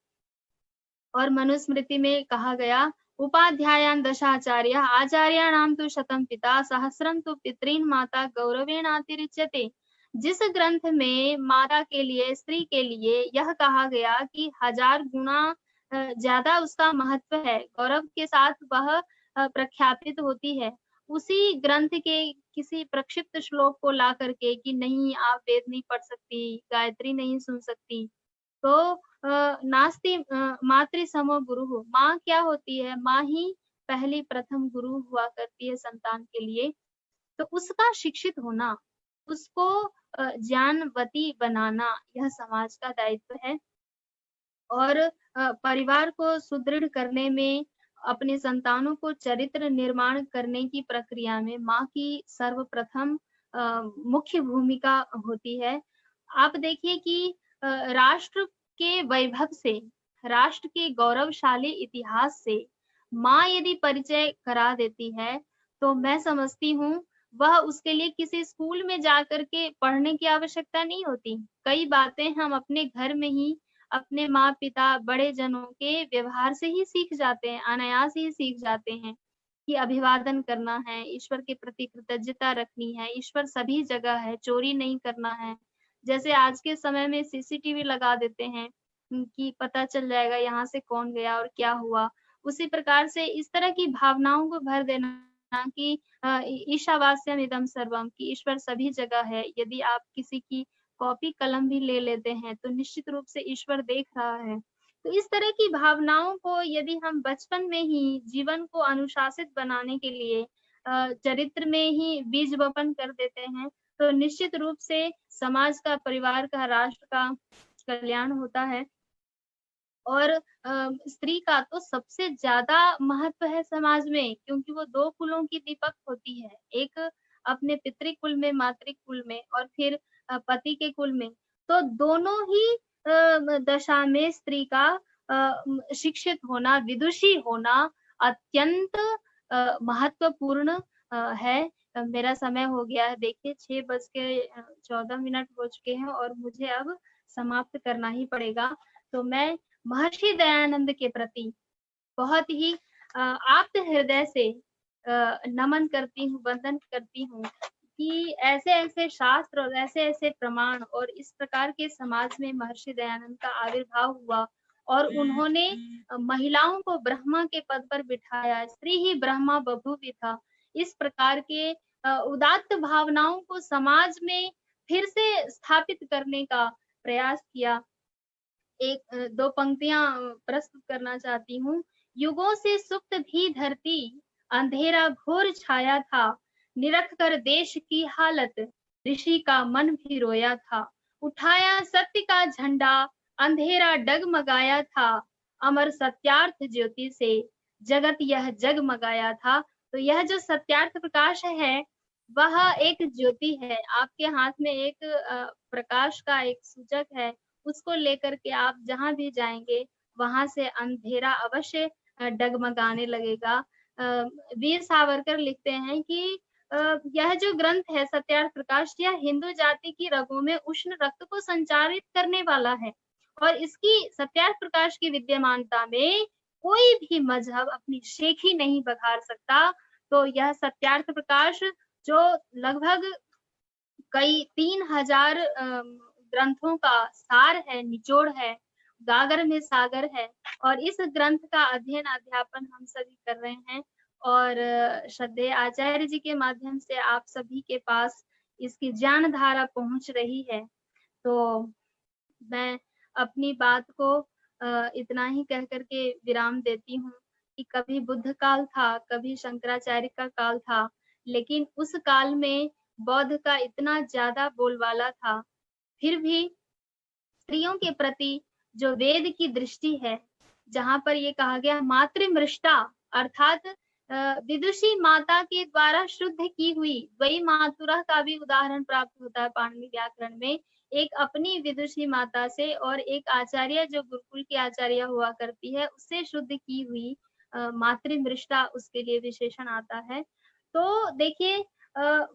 और मनुस्मृति में कहा गया, उपाध्यायान् दशाचार्यः आचार्याणां तु शतं पिता सहस्रं तु पितॄन् माता गौरवेणातिरिच्यते। जिस ग्रंथ में माता के लिए, स्त्री के लिए यह कहा गया कि 1000 गुना ज्यादा उसका महत्व है, गौरव के साथ वह प्रख्यापित होती है, उसी ग्रंथ के किसी प्रक्षिप्त श्लोक को ला करके कि नहीं आप वेद नहीं पढ़ सकती, गायत्री नहीं सुन सकती, तो नास्ति मातृ समो गुरुः, माँ क्या होती है? माँ ही पहली प्रथम गुरु हुआ करती है संतान के लिए। तो उसका शिक्षित होना, उसको ज्ञानवती बनाना, यह समाज का दायित्व है। और परिवार को सुदृढ़ करने में, अपने संतानों को चरित्र निर्माण करने की प्रक्रिया में माँ की सर्वप्रथम मुख्य भूमिका होती है। आप देखिए कि राष्ट्र के वैभव से, राष्ट्र के गौरवशाली इतिहास से माँ यदि परिचय करा देती है, तो मैं समझती हूँ वह उसके लिए किसी स्कूल में जाकर के पढ़ने की आवश्यकता नहीं होती। कई बातें हम अपने घर में ही अपने माँ-पिता, बड़े जनों के व्यवहार से ही सीख जाते हैं, अनायास ही सीख जाते हैं कि अभिवादन करना है, ईश्वर के प्रति कृतज्ञता रखनी है, ईश्वर सभी जगह है, चोरी नहीं करना है। जैसे आज के समय में सीसीटीवी लगा देते हैं कि पता चल जाएगा यहाँ से कौन गया और क्या हुआ। उसी प्रकार से इस तरह की भावनाओं को भर देना कि ईशावास्यम इदं सर्वम, कि ईश्वर सभी जगह है। यदि आप किसी की कॉपी कलम भी ले लेते हैं, तो निश्चित रूप से ईश्वर देख रहा है। तो इस तरह की भावनाओं को यदि हम बचपन में ही जीवन को अनुशासित बनाने के लिए चरित्र में ही बीज वपन कर देते हैं, तो निश्चित रूप से समाज का, परिवार का, राष्ट्र का कल्याण होता है। और स्त्री का तो सबसे ज़्यादा महत्व है समाज में, क्योंकि वो 2 कुलों की दीपक होती है। एक अपने पितृकुल में, मातृकुल में, और फिर पति के कुल में। तो दोनों ही दशा में स्त्री का शिक्षित होना, विदुषी होना अत्यंत महत्वपूर्ण है। मेरा समय हो गया है, देखिए 6 बज के 14 मिनट हो चुके हैं और मुझे अब समाप्त करना ही पड़ेगा। तो मैं महर्षि दयानंद के प्रति बहुत ही आप्त हृदय से नमन करती हूँ, वंदन करती हूँ कि ऐसे-ऐसे शास्त्र और ऐसे-ऐसे प्रमाण और इस प्रकार के समाज में महर्षि दयानंद का आविर्भाव हुआ और उन्होंने महिलाओं को ब्रह्मा के पद पर बिठाया, स्त्री ही ब्रह्मा बभूविथा। इस प्रकार के उदात्त भावनाओं को समाज में फिर से स्थापित करने का प्रयास किया। दो पंक्तियाँ प्रस्तुत करना चाहती हूँ। युगों से सुप्त भी धरती, अंधेरा घोर छाया था, निरख कर देश की हालत, ऋषि का मन भी रोया था। उठाया सत्य का झंडा, अंधेरा डगमगाया था, अमर सत्यार्थ ज्योति से जगत यह जगमगाया था। तो यह जो सत्यार्थ प्रकाश है, वह एक ज्योति है। आपके हाथ में एक प्रकाश का एक सूचक है, उसको लेकर के आप जहाँ भी जाएँगे, वहाँ से अंधेरा अवश्य डगमगाने लगेगा। वीर सावरकर लिखते हैं कि यह जो ग्रंथ है सत्यार्थ प्रकाश, यह हिंदू जाति की रगों में उष्ण रक्त को संचारित करने वाला है और इसकी सत्यार्थ प्रकाश की विद्यमानता में कोई भी मजहब अपनी शेखी नहीं बखार सकता। तो यह सत्यार्थ प्रकाश जो लगभग कई 3000 ग्रंथों का सार है, निचोड़ है, गागर में सागर है और इस ग्रंथ का अध्ययन अध्यापन हम सभी कर रहे हैं और श्रद्धेय आचार्य जी के माध्यम से आप सभी के पास इसकी ज्ञान धारा पहुँच रही है। तो मैं अपनी बात को इतना ही कह कर के विराम देती हूँ कि कभी बुद्ध काल था, कभी शंकराचार्य का काल था, लेकिन उस काल में बौद्ध का इतना ज़्यादा बोलबाला था, फिर भी स्त्रियों के प्रति जो वेद की दृष्टि है, जहाँ पर ये कहा गया मातृमृष्टा अर्थात विदुषी माता के द्वारा शुद्ध की हुई, वही मातुरः का भी उदाहरण प्राप्त होता है पाणिनि व्याकरण में। एक अपनी विदुषी माता से और एक आचार्य जो गुरुकुल की आचार्य हुआ करती है, उससे शुद्ध की हुई मातृमृष्टा उसके लिए विशेषण आता है। तो देखिए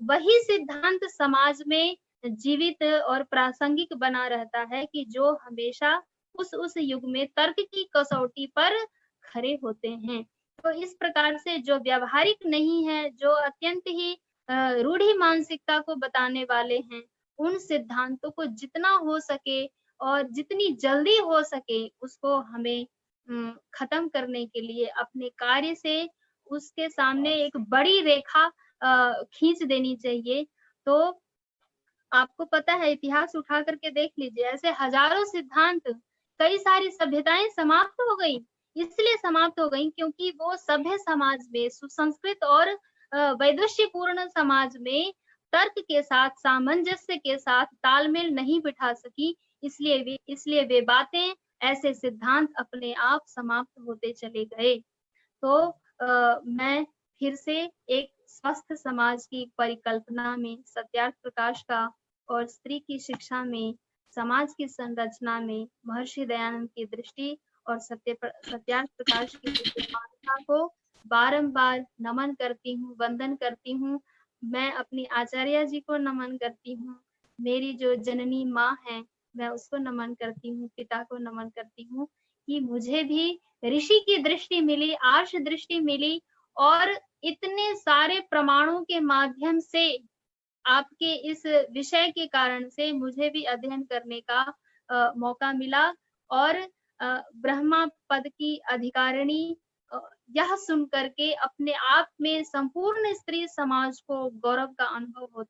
वही सिद्धांत समाज में जीवित और प्रासंगिक बना रहता है कि जो हमेशा उस युग में तर्क की कसौटी पर खरे होते हैं। तो इस प्रकार से जो व्यावहारिक नहीं है, जो अत्यंत ही रूढ़ि मानसिकता को बताने वाले हैं, उन सिद्धांतों को जितना हो सके और जितनी जल्दी हो सके उसको हमें खत्म करने के लिए अपने कार्य से उसके सामने एक बड़ी रेखा खींच देनी चाहिए। तो आपको पता है इतिहास उठा करके देख लीजिए, ऐसे हजारों सिद्धांत, कई सारी सभ्यताएं समाप्त हो गई। इसलिए समाप्त हो गई क्योंकि वो सभ्य समाज में सुसंस्कृत और वैदुष्यपूर्ण समाज में तर्क के साथ, सामंजस्य के साथ तालमेल नहीं बिठा सकी। इसलिए वे बातें, ऐसे सिद्धांत अपने आप समाप्त होते चले गए। तो मैं फिर से एक स्वस्थ समाज की परिकल्पना में सत्यार्थ प्रकाश का और स्त्री की शिक्षा में, समाज की संरचना में महर्षि दयानंद की दृष्टि और सत्यार्थ प्रकाश की विद्यमानता को बारंबार नमन करती हूँ, वंदन करती हूँ। मैं अपनी आचार्य जी को नमन करती हूँ, मेरी जो जननी माँ है मैं उसको नमन करती हूँ, पिता को नमन करती हूँ कि मुझे भी ऋषि की दृष्टि मिली, आर्ष दृष्टि मिली और इतने सारे प्रमाणों के माध्यम से आपके इस विषय के कारण से मुझे भी अध्ययन करने का मौका मिला और ब्रह्मा पद की अधिकारिणी यह सुन करके अपने आप में संपूर्ण स्त्री समाज को गौरव का अनुभव होता